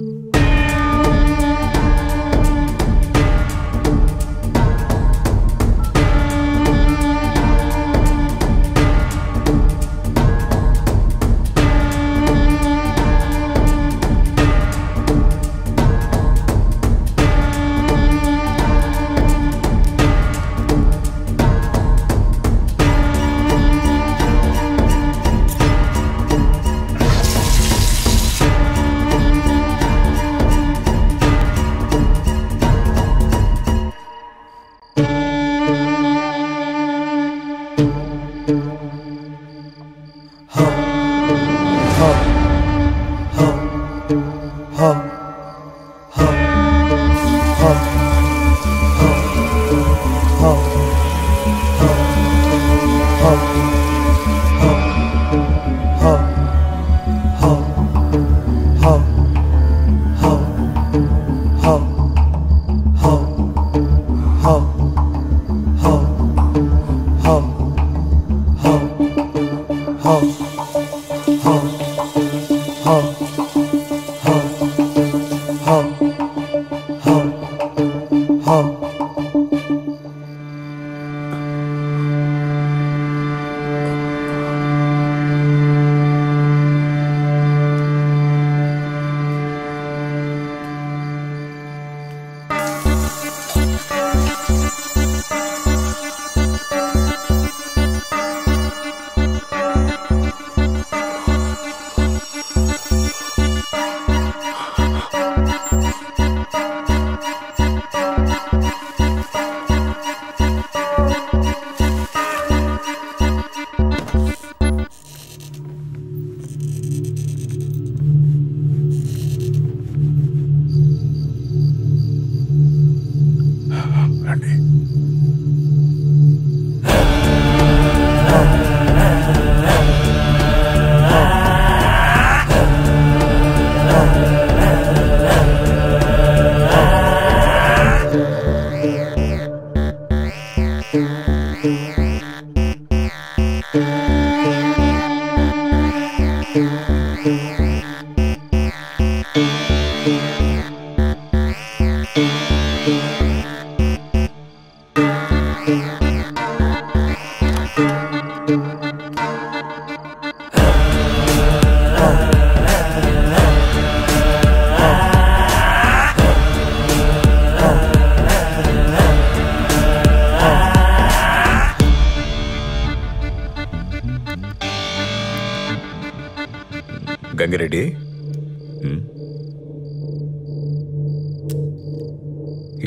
గంగిరెడ్డి,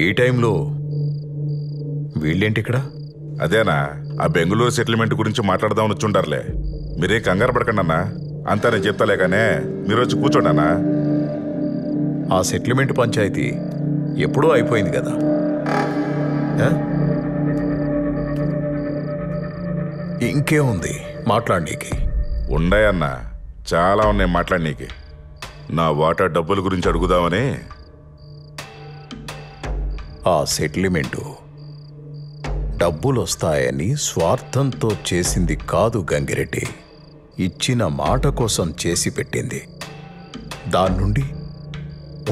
ఈ టైంలో వీళ్ళేంటి ఇక్కడ? అదేనా, ఆ బెంగళూరు సెటిల్మెంట్ గురించి మాట్లాడదామని వచ్చుంటారులే. మీరే కంగారు పడకండి అన్నా, అంతా నేను చెప్తాలే కానీ మీరు వచ్చి కూర్చోండి అన్నా. ఆ సెటిల్మెంట్ పంచాయతీ ఎప్పుడూ అయిపోయింది కదా. ఇంకేముంది మాట్లాడనీకి? ఉండయన్నా, చాలా ఉన్నాయి మాట్లాడనీకి. నా వాటా డబ్బుల గురించి అడుగుదామని. ఆ సెటిల్మెంటు డబ్బులు వస్తాయని స్వార్థంతో చేసింది కాదు గంగిరెడ్డి, ఇచ్చిన మాట కోసం చేసి పెట్టింది. దాని నుండి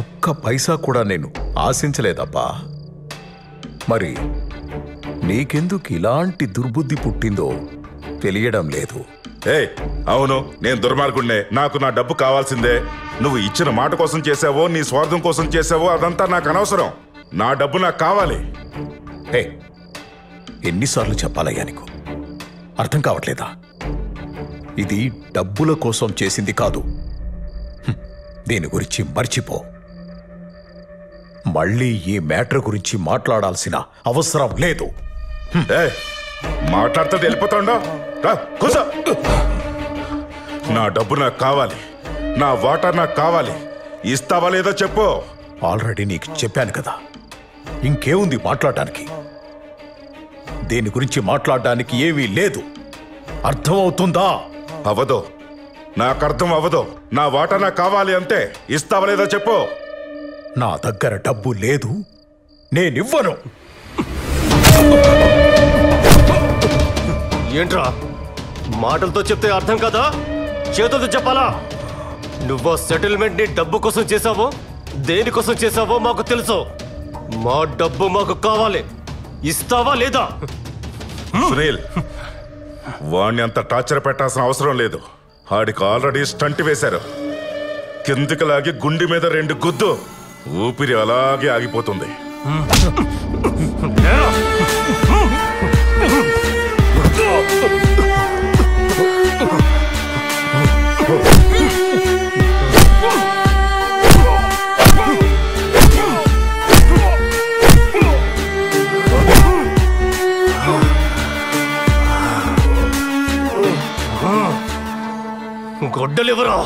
ఒక్క పైసా కూడా నేను ఆశించలేదబ్బా. మరి నీకెందుకు ఇలాంటి దుర్బుద్ధి పుట్టిందో తెలియడం లేదు. అవును, నేను దుర్మార్గుడినే, నాకు నా డబ్బు కావాల్సిందే. నువ్వు ఇచ్చిన మాట కోసం చేసావో నీ స్వార్థం కోసం చేసావో అదంతా నాకు అనవసరం. నా డబ్బు నాకు కావాలి. ఎన్నిసార్లు చెప్పాలయ్యా నీకు? అర్థం కావట్లేదా? ఇది డబ్బుల కోసం చేసింది కాదు. దీని గురించి మర్చిపో. మళ్ళీ ఈ మ్యాటర్ గురించి మాట్లాడాల్సిన అవసరం లేదు. మాట్లాడితే వెళ్ళిపోతాండో. కూసో. నా డబ్బు నాకు కావాలి, నా వాటా నాకు కావాలి. ఇస్తావా లేదో చెప్పు. ఆల్రెడీ నీకు చెప్పాను కదా, ఇంకేముంది మాట్లాడడానికి? దీని గురించి మాట్లాడడానికి ఏమీ లేదు. అర్థమవుతుందా? అవదో. నాకు అర్థం అవ్వదు. నా వాటా నాకు కావాలి అంతే. ఇస్తావా లేదా చెప్పు. నా దగ్గర డబ్బు లేదు, నేనివ్వను. ఏంట్రా మాటలతో చెప్తే అర్థం కదా, చేతులతో చెప్పాలా? నువ్వు సెటిల్మెంట్ ని డబ్బు కోసం చేసావో దేనికోసం చేసావో మాకు తెలుసు. మా డబ్బు మాకు కావాలి. ఇస్తావా లేదా? సునీల్, వాణ్ణి అంత టార్చర్ పెట్టాల్సిన అవసరం లేదు. ఆడికి ఆల్రెడీ స్టంట్ వేశారు. కిందికి లాగి గుండె మీద 2 గుద్దు. ఊపిరి అలాగే ఆగిపోతుంది. గొడ్డలివరా?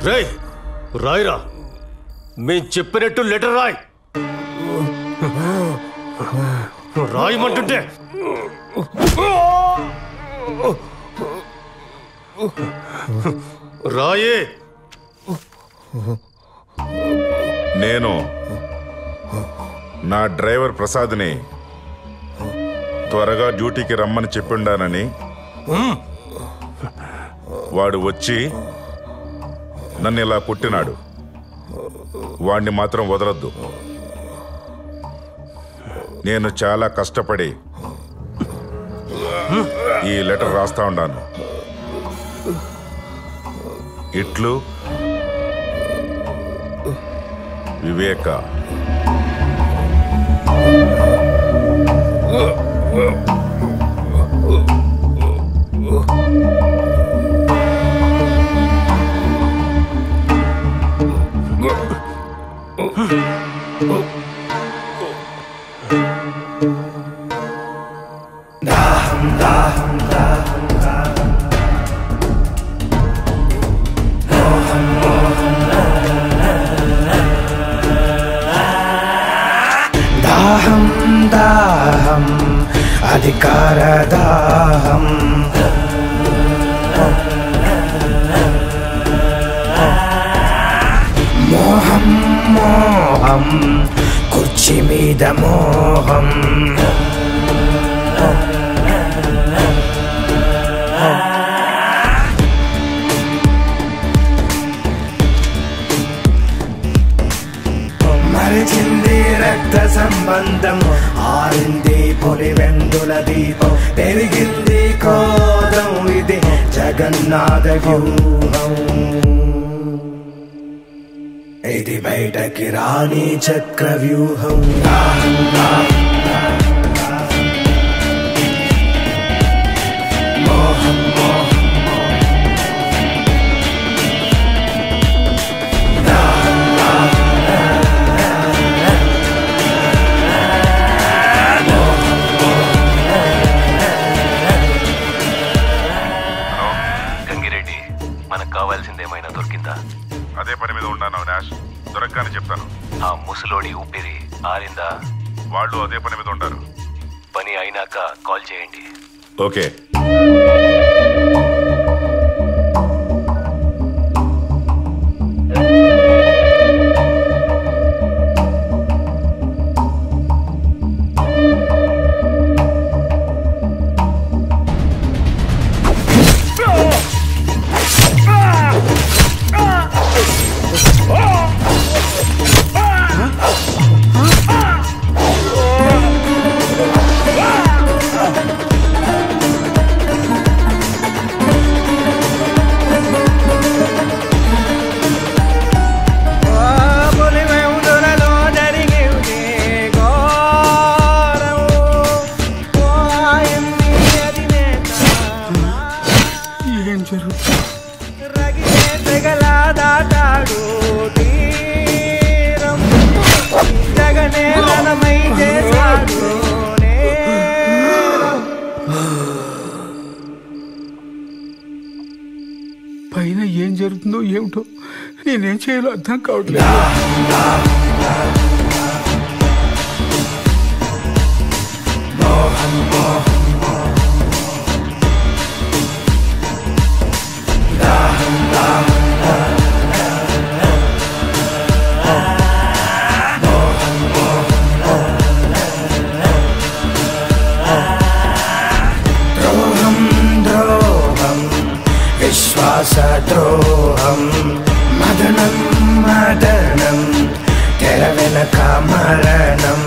రేయ్, రాయిరా. మేము చెప్పినట్టు లెటర్ రాయ్. రాయమంటుంటే రాయే. నేను నా డ్రైవర్ ప్రసాద్ని త్వరగా డ్యూటీకి రమ్మని చెప్పిండానని, వాడు వచ్చి నన్ను ఇలా కొట్టినాడు. వాణ్ణి మాత్రం వదలొద్దు. నేను చాలా కష్టపడి ఈ లెటర్ రాస్తా ఉన్నాను. ఇట్లు వివేక. దాహం దాహం అధికార దాహం మోహం మోహం కుర్చీ మీద మోహం మరిచింది రక్త సంబంధం, ఆరింది పొలి వెందుల దీపం, పెరిగింది క్రోధం, ఇది జగన్నాథ వ్యూహం, ఇది బయటకి రాని చక్ర వ్యూహం. మోహం మోహం గంగిరెడ్డి, మనకు కావాల్సిందేమైనా దొరికిందా? అదే పని మీద ఉన్నాను నాష్. దొరకగానే చెప్తాను. ఆ ముసలోడి ఊపిరి ఆరిందా? వాళ్ళు అదే పని మీద ఉంటారు. పని అయినాక కాల్ చేయండి. ఓకే. చేశాడు తీరం జగనేలనమై చేశాడు పైన ఏం జరుగుతుందో ఏమిటో నేనేం చేయాలో అర్థం కావట్లేదు. ద్రోహం ద్రోహం విశ్వాసద్రోహం మదనం మదనం తెర వెనక మరణం.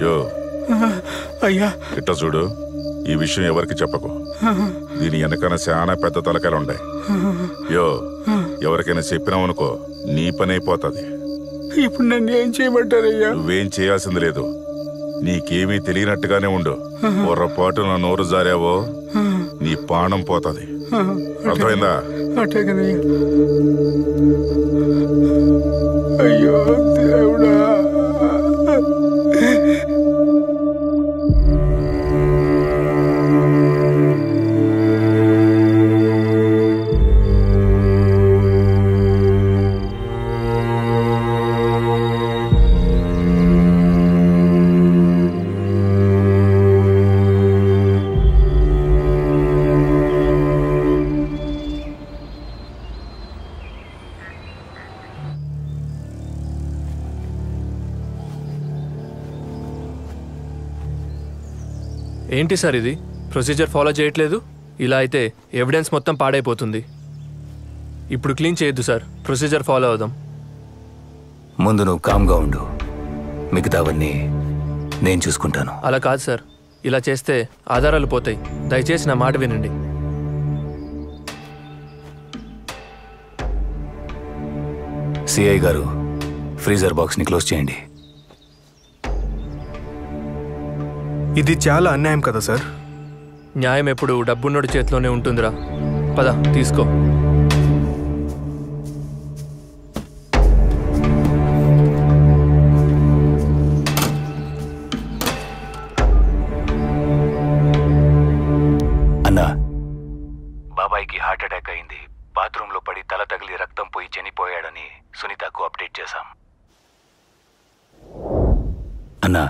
యో అయ్యా ఇట్ట చూడు, ఈ విషయం ఎవరికి చెప్పకు. దీని వెనకన చాలా పెద్ద తలకాయలు ఉన్నాయి. యో ఎవరికైనా చెప్పినావనుకో నీ పని అయిపోతుంది. ఇప్పుడు నన్ను ఏం చేయమంటారయ్యా? నువ్వేం చేయాల్సింది లేదు. నీకేమీ తెలియనట్టుగానే ఉండు. పొరపాటున నోరు జారావో నీ ప్రాణం పోతుంది. అర్థమైందా? అట్టగనయ్యా. అయ్యో దేవుడా. ఏంటి సార్ ఇది? ప్రొసీజర్ ఫాలో చేయట్లేదు. ఇలా అయితే ఎవిడెన్స్ మొత్తం పాడైపోతుంది. ఇప్పుడు క్లీన్ చేయొద్దు సార్, ప్రొసీజర్ ఫాలో అవుదాం. ముందు నువ్వు కామ్గా ఉండు, మిగతావన్నీ నేను చూసుకుంటాను. అలా కాదు సార్, ఇలా చేస్తే ఆధారాలు పోతాయి. దయచేసి నా మాట వినండి. సిఐ గారు, ఫ్రీజర్ బాక్స్ని క్లోజ్ చేయండి. ఇది చాలా అన్యాయం కదా సార్? న్యాయం ఎప్పుడు డబ్బున్నోడి చేతిలోనే ఉంటుందిరా. పద తీసుకో. అన్నా, బాబాయ్కి హార్ట్ అటాక్ అయింది. బాత్రూంలో పడి తల తగిలి రక్తం పోయి చనిపోయాడని సునీతకు అప్డేట్ చేశాం. అన్నా,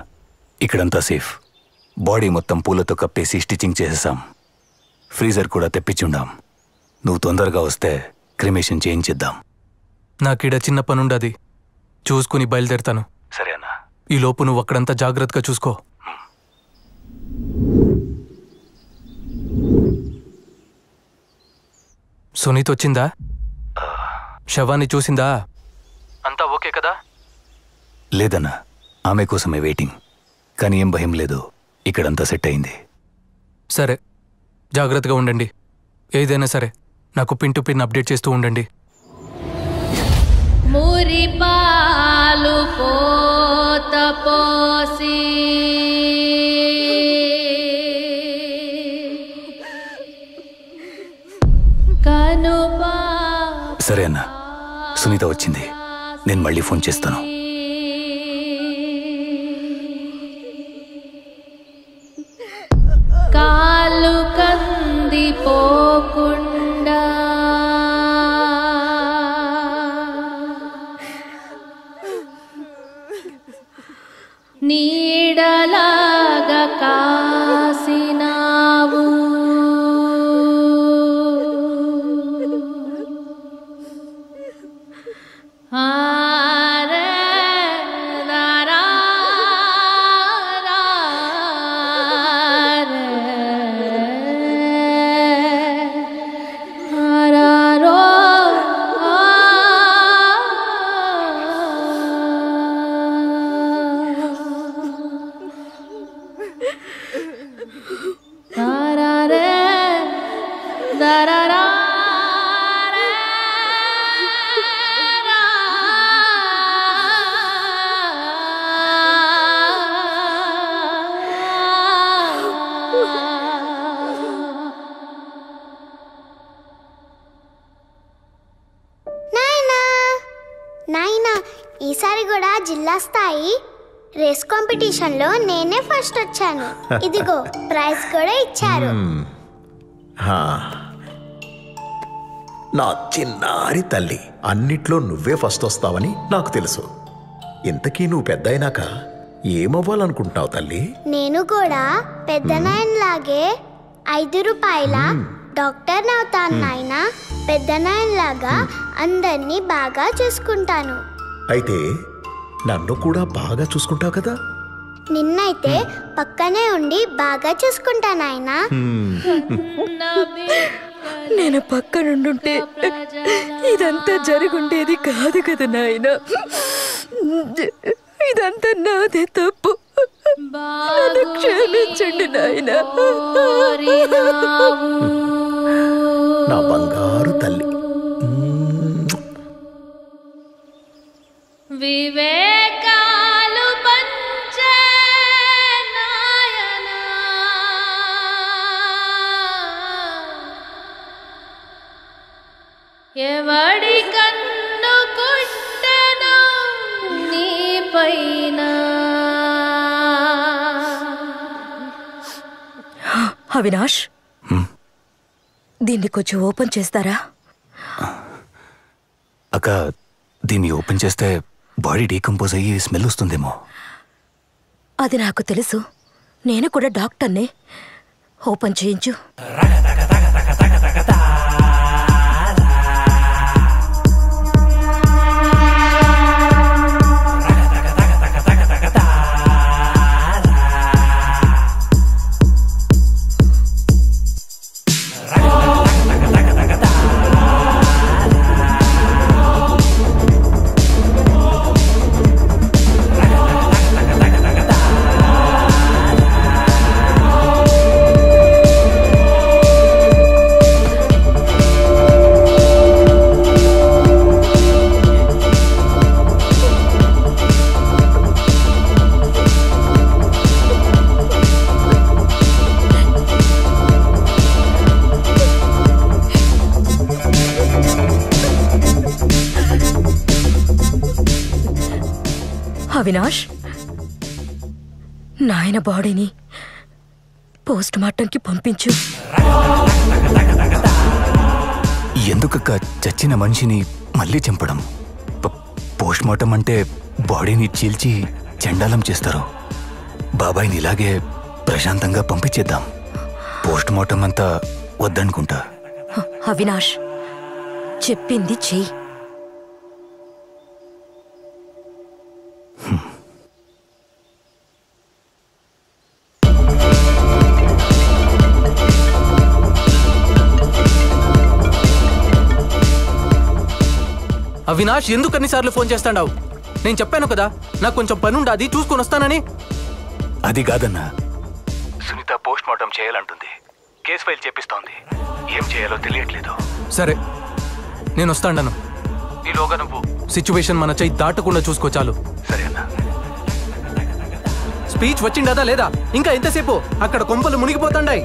ఇక్కడంతా సేఫ్. బాడీ మొత్తం పూలతో కప్పేసి స్టిచ్చింగ్ చేసేసాం. ఫ్రీజర్ కూడా తెప్పించుండాం. నువ్వు తొందరగా వస్తే క్రిమేషన్ చేయించిద్దాం. నాకిడ చిన్న పనుండది, చూసుకుని బయలుదేరుతాను. సరే అన్నా. ఈ లోపు నువ్వు అక్కడంతా జాగ్రత్తగా చూసుకో. సునీత్ వచ్చిందా? శవాన్ని చూసిందా? అంతా ఓకే కదా? లేదన్నా, ఆమె కోసమే వెయిటింగ్. కానీ ఏం భయం లేదు, ఇక్కడంతా సెట్ అయింది. సరే, జాగ్రత్తగా ఉండండి. ఏదైనా సరే నాకు పిన్ టు పిన్ అప్డేట్ చేస్తూ ఉండండి. మురిపాలు పోత పోసి కనుపా. సరే అన్నా, సునీత వచ్చింది. నేను మళ్ళీ ఫోన్ చేస్తాను. కాలు కందిపోకుండా నీడలాగా కాసినావు. నాయనా ఈసారి కూడా జిల్లా స్థాయి రేస్ కాంపిటీషన్లో నేనే ఫస్ట్ వచ్చాను. ఇదిగో ప్రైజ్ కూడా ఇచ్చారు. నా చిన్నారి తల్లి, అన్నిట్లో నువ్వే ఫస్ట్ వస్తావని నాకు తెలుసు. ఇంతకీ నువ్వు పెద్ద అయినాక ఏమవ్వాలనుకుంటున్నావు తల్లి? నేను కూడా పెద్ద నాయనలాగే 5 రూపాయల డాక్టర్ అవుతాను నాయనా. పెద్ద నాయనలాగా అందరినీ బాగా చూసుకుంటాను. అయితే నన్ను కూడా బాగా చూసుకుంటావు కదా? నిన్నైతే పక్కనే ఉండి బాగా చూసుకుంటా నాయనా. నేను పక్కనుండుంటే ఇదంతా జరుగుండేది కాదు కదా నాయన. ఇదంతా నాదే తప్పు. నన్ను క్షమించండి నాయన. నా బంగారు తల్లి. వివేకాలు పంచే నాయనా, ఎవడి కన్ను కుట్టెను నీ పైన. అవినాష్, దీన్ని కొంచెం ఓపెన్ చేస్తారా? అక్క, దీన్ని ఓపెన్ చేస్తే బాడీ డీకంపోజ్ అయ్యి స్మెల్ వస్తుందేమో. అది నాకు తెలుసు. నేను కూడా డాక్టర్నే. ఓపెన్ చేయించు. అవినాష్, నాయన బాడీని పోస్ట్ మార్టంకి పంపించు. ఎందుకక్క చచ్చిన మనిషిని మళ్ళీ చంపడం? పోస్ట్ మార్టం అంటే బాడీని చీల్చి చండాలం చేస్తారు. బాబాయ్ని ఇలాగే ప్రశాంతంగా పంపించేద్దాం. పోస్ట్ మార్టం అంతా వద్దనుకుంటా. అవినాష్, చెప్పింది చెయ్యి. అవినాష్, ఎందుకు అన్నిసార్లు ఫోన్ చేస్తాడావు? నేను చెప్పాను కదా, నాకు కొంచెం పని ఉండాది, చూసుకొని వస్తానని. అది కాదన్నా, సునీత పోస్ట్ మార్టం చేయాలంటుంది. కేసు ఫైల్ చేపిస్తోంది. ఏం చేయాలో తెలియట్లేదు. సరే, నేను వస్తాను. ఈలోగా నువ్వు సిచ్యువేషన్ మన చెయ్యి దాటకుండా చూసుకో చాలు. సరే అన్నా. స్పీచ్ వచ్చిండదా లేదా? ఇంకా ఎంతసేపు? అక్కడ కొంపలు మునిగిపోతాండాయి.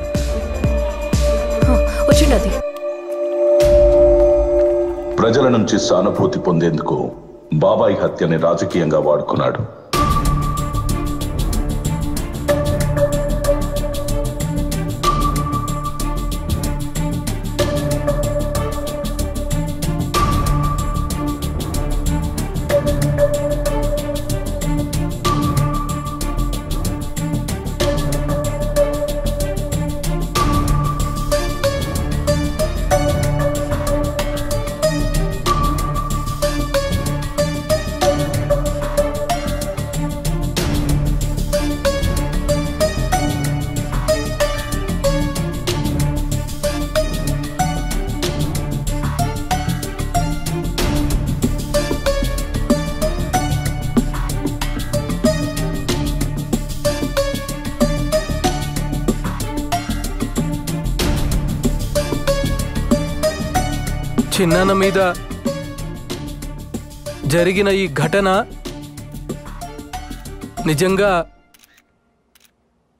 వచ్చిండది. ప్రజల నుంచి సానుభూతి పొందేందుకు బాబాయ్ హత్యని రాజకీయంగా వాడుకున్నాడు. చిన్నాన్న మీద జరిగిన ఈ ఘటన నిజంగా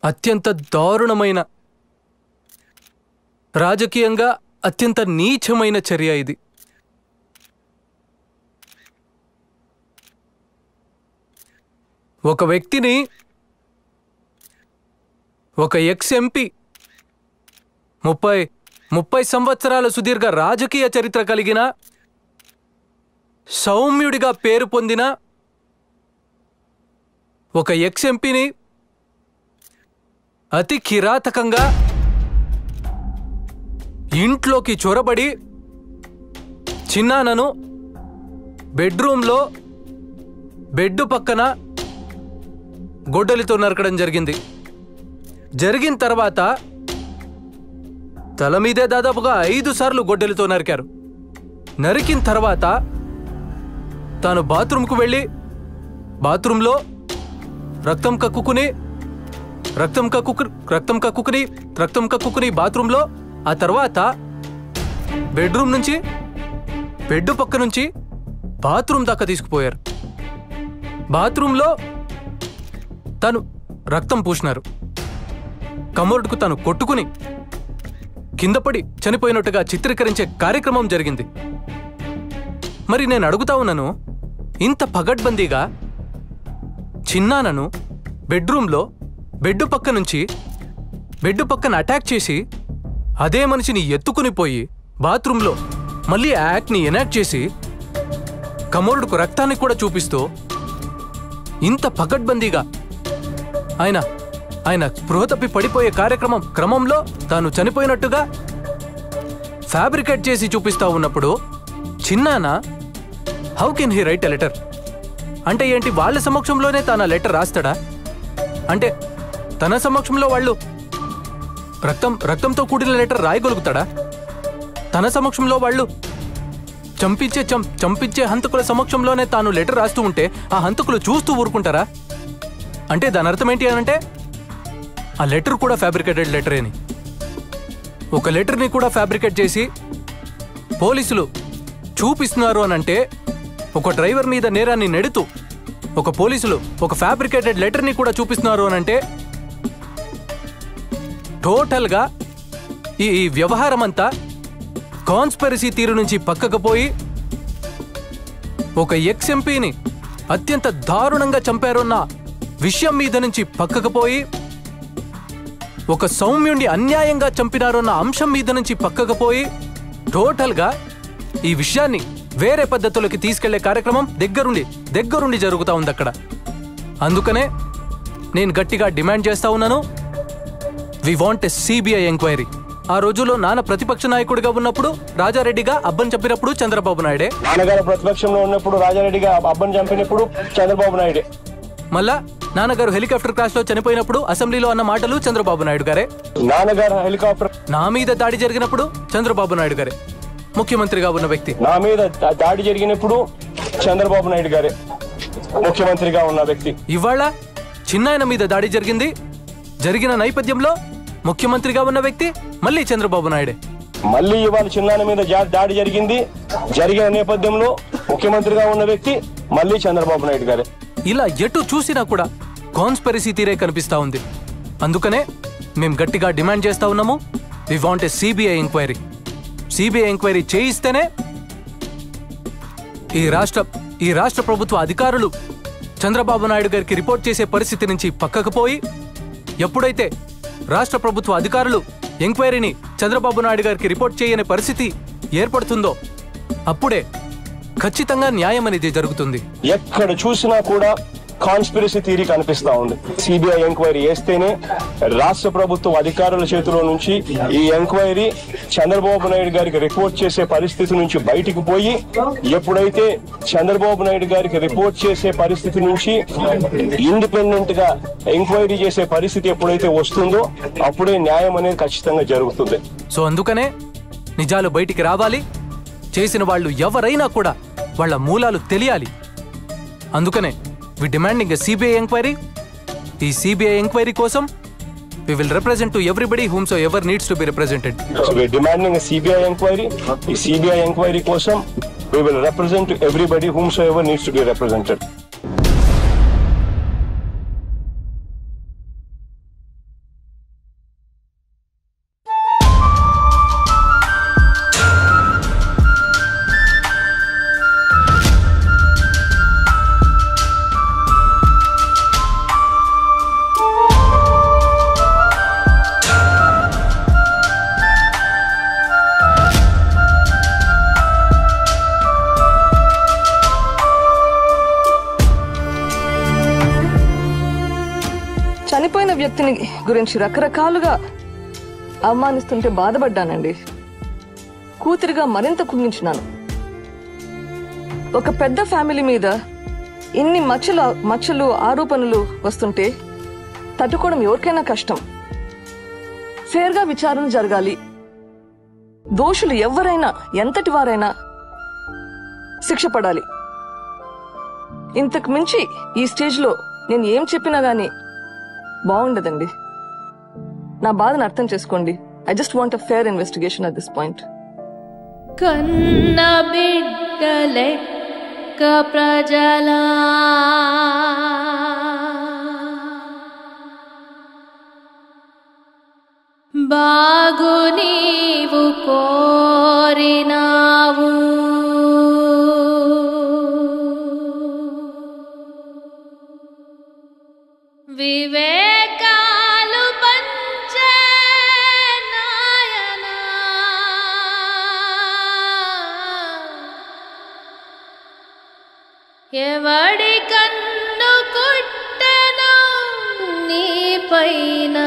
అత్యంత దారుణమైన, రాజకీయంగా అత్యంత నీచమైన చర్య ఇది. ఒక వ్యక్తిని, ఒక ఎక్స్ ఎంపీ, 30 సంవత్సరాల సుదీర్ఘ రాజకీయ చరిత్ర కలిగిన, సౌమ్యుడిగా పేరు పొందిన ఒక ఎక్స్ ఎంపీని అతి కిరాతకంగా ఇంట్లోకి చొరబడి చిన్నానను బెడ్రూమ్లో బెడ్ పక్కన గొడ్డలితో నరకడం జరిగింది. జరిగిన తర్వాత తల మీదే దాదాపుగా 5 సార్లు గొడ్డలితో నరికారు. నరికిన తర్వాత తాను బాత్రూంకు వెళ్ళి బాత్రూంలో రక్తం కక్కుకుని బాత్రూంలో, ఆ తర్వాత బెడ్రూమ్ నుంచి బెడ్ పక్క నుంచి బాత్రూమ్ దాకా తీసుకుపోయారు. బాత్రూంలో తను రక్తం పూసినారు. కమోడ్కు తను కొట్టుకుని కిందపడి చనిపోయినట్టుగా చిత్రీకరించే కార్యక్రమం జరిగింది. మరి నేను అడుగుతా ఉన్నాను, ఇంత పగడ్బందీగా చిన్నానను బెడ్రూమ్లో బెడ్ పక్కన అటాక్ చేసి అదే మనిషిని ఎత్తుకుని పోయి బాత్రూంలో మళ్ళీ యాక్ట్ని ఎనాక్ట్ చేసి కమోడ్కు రక్తాన్ని కూడా చూపిస్తూ ఇంత పగడ్బందీగా ఆయన స్పృహ తప్పి పడిపోయే క్రమంలో తాను చనిపోయినట్టుగా ఫ్యాబ్రికేట్ చేసి చూపిస్తా ఉన్నప్పుడు చిన్నాన how can he write a letter? అంటే ఏంటి, వాళ్ళ సమక్షంలోనే తాను ఆ లెటర్ రాస్తాడా? అంటే తన సమక్షంలో వాళ్ళు రక్తంతో కూడిన లెటర్ రాయగలుగుతాడా? తన సమక్షంలో వాళ్ళు చంపించే హంతకుల సమక్షంలోనే తాను లెటర్ రాస్తూ ఉంటే ఆ హంతకులు చూస్తూ ఊరుకుంటారా? అంటే దాని అర్థం ఏంటి అనంటే ఆ లెటర్ కూడా ఫ్యాబ్రికేటెడ్ లెటరే అని. ఒక లెటర్ని కూడా ఫ్యాబ్రికేట్ చేసి పోలీసులు చూపిస్తున్నారు అనంటే, ఒక డ్రైవర్ మీద నేరాన్ని నెడుతూ పోలీసులు ఒక ఫ్యాబ్రికేటెడ్ లెటర్ని కూడా చూపిస్తున్నారు అనంటే టోటల్గా ఈ వ్యవహారం అంతా కాన్స్పిరసీ తీరు నుంచి పక్కకు పోయి ఒక ఎక్స్ ఎంపీని అత్యంత దారుణంగా చంపారన్న విషయం మీద నుంచి పక్కకు పోయి ఒక సౌమ్యుణ్ణి అన్యాయంగా చంపినారన్న అంశం మీద నుంచి పక్కకు పోయి టోటల్గా ఈ విషయాన్ని వేరే పద్ధతులకి తీసుకెళ్లే కార్యక్రమం దగ్గరుండి జరుగుతూ ఉంది అక్కడ. అందుకనే నేను గట్టిగా డిమాండ్ చేస్తా ఉన్నాను, we want a CBI enquiry. ఆ రోజుల్లో నాన్న ప్రతిపక్ష నాయకుడిగా ఉన్నప్పుడు రాజారెడ్డిగా అబ్బన్ చంపినప్పుడు చంద్రబాబు నాయుడే, నాన్నగారు ప్రతిపక్షంలో ఉన్నప్పుడు రాజారెడ్డిగా అబ్బన్ చంపినప్పుడు చంద్రబాబు నాయుడే, మళ్ళా నాన్నగారు హెలికాప్టర్ క్రాష్ లో చనిపోయినప్పుడు అసెంబ్లీలో అన్న మాటలు చంద్రబాబు నాయుడు గారే, నాన్నగారు హెలికాప్టర్ నా మీద దాడి జరిగినప్పుడు చంద్రబాబు నాయుడు గారే ముఖ్యమంత్రిగా ఉన్న వ్యక్తి, నా మీద దాడి జరిగినప్పుడు చంద్రబాబు నాయుడు గారే ముఖ్యమంత్రిగా ఉన్న వ్యక్తి. ఇవాళ చిన్నాయన మీద దాడి జరిగిన నేపథ్యంలో ముఖ్యమంత్రిగా ఉన్న వ్యక్తి మళ్ళీ చంద్రబాబు నాయుడే. మళ్ళీ ఇవాళ చిన్నాయన మీద దాడి జరిగిన నేపథ్యంలో ముఖ్యమంత్రిగా ఉన్న వ్యక్తి మళ్ళీ చంద్రబాబు నాయుడు గారే. ఇలా ఎటు చూసినా కూడా కాన్స్పిరసీ తీరే కనిపిస్తా ఉంది. అందుకనే మేము గట్టిగా డిమాండ్ చేస్తా ఉన్నాము, we want a CBI enquiry. CBI enquiry చేయిస్తేనే ఈ రాష్ట్ర ప్రభుత్వ అధికారులు చంద్రబాబు నాయుడు గారికి రిపోర్ట్ చేసే పరిస్థితి నుంచి పక్కకు పోయి, ఎప్పుడైతే రాష్ట్ర ప్రభుత్వ అధికారులు ఎంక్వైరీని చంద్రబాబు నాయుడు గారికి రిపోర్ట్ చేయని పరిస్థితి ఏర్పడుతుందో అప్పుడే ఖచ్చితంగా న్యాయం అనేది జరుగుతుంది. ఎక్కడ చూసినా కూడా కాన్స్పిరసీ థియరీ కనిపిస్తా ఉంది. సిబిఐ ఎంక్వైరీ చేస్తేనే రాష్ట్ర ప్రభుత్వ అధికారుల చేతిలో నుంచి ఈ ఎంక్వైరీ చంద్రబాబు నాయుడు గారికి రిపోర్ట్ చేసే పరిస్థితి నుంచి బయటికి పోయి, ఎప్పుడైతే చంద్రబాబు నాయుడు గారికి రిపోర్ట్ చేసే పరిస్థితి నుంచి ఇండిపెండెంట్ గా ఎంక్వైరీ చేసే పరిస్థితి ఎప్పుడైతే వస్తుందో అప్పుడే న్యాయం అనేది ఖచ్చితంగా జరుగుతుంది. సో అందుకనే నిజాలు బయటికి రావాలి, చేసిన వాళ్ళు ఎవరైనా కూడా వాళ్ళ మూలాలు తెలియాలి. అందుకనే వి డిమాండింగ్ ఎ సిబిఐ ఎంక్వైరీ. ఈ సిబిఐ ఎంక్వైరీ కోసం we will represent to everybody whomsoever needs to be represented. So we are demanding a CBI inquiry. The CBI inquiry kosam we will represent to everybody whomsoever needs to be represented. వ్యక్తిని గురించి రకరకాలుగా అవమానిస్తుంటే బాధపడ్డానండి. కూతురిగా మరింత కుంగించినాను. ఒక పెద్ద family మీద ఇన్ని మచ్చలు ఆరోపణలు వస్తుంటే తట్టుకోవడం ఎవరికైనా కష్టం. ఫేర్గా విచారణ జరగాలి. దోషులు ఎవరైనా ఎంతటి వారైనా శిక్ష పడాలి. ఇంతకు మించి ఈ స్టేజ్లో నేను ఏం చెప్పినా గానీ బాగుండదండి. నా బాధను అర్థం చేసుకోండి. I just want a fair investigation at this point. కన్న బిడ్డలెక్క ప్రజలా బాగు నీవు కోరినావు, వివేకాలు పంచే నాయనా, ఎవడి కన్ను కుట్టెను నీ పైన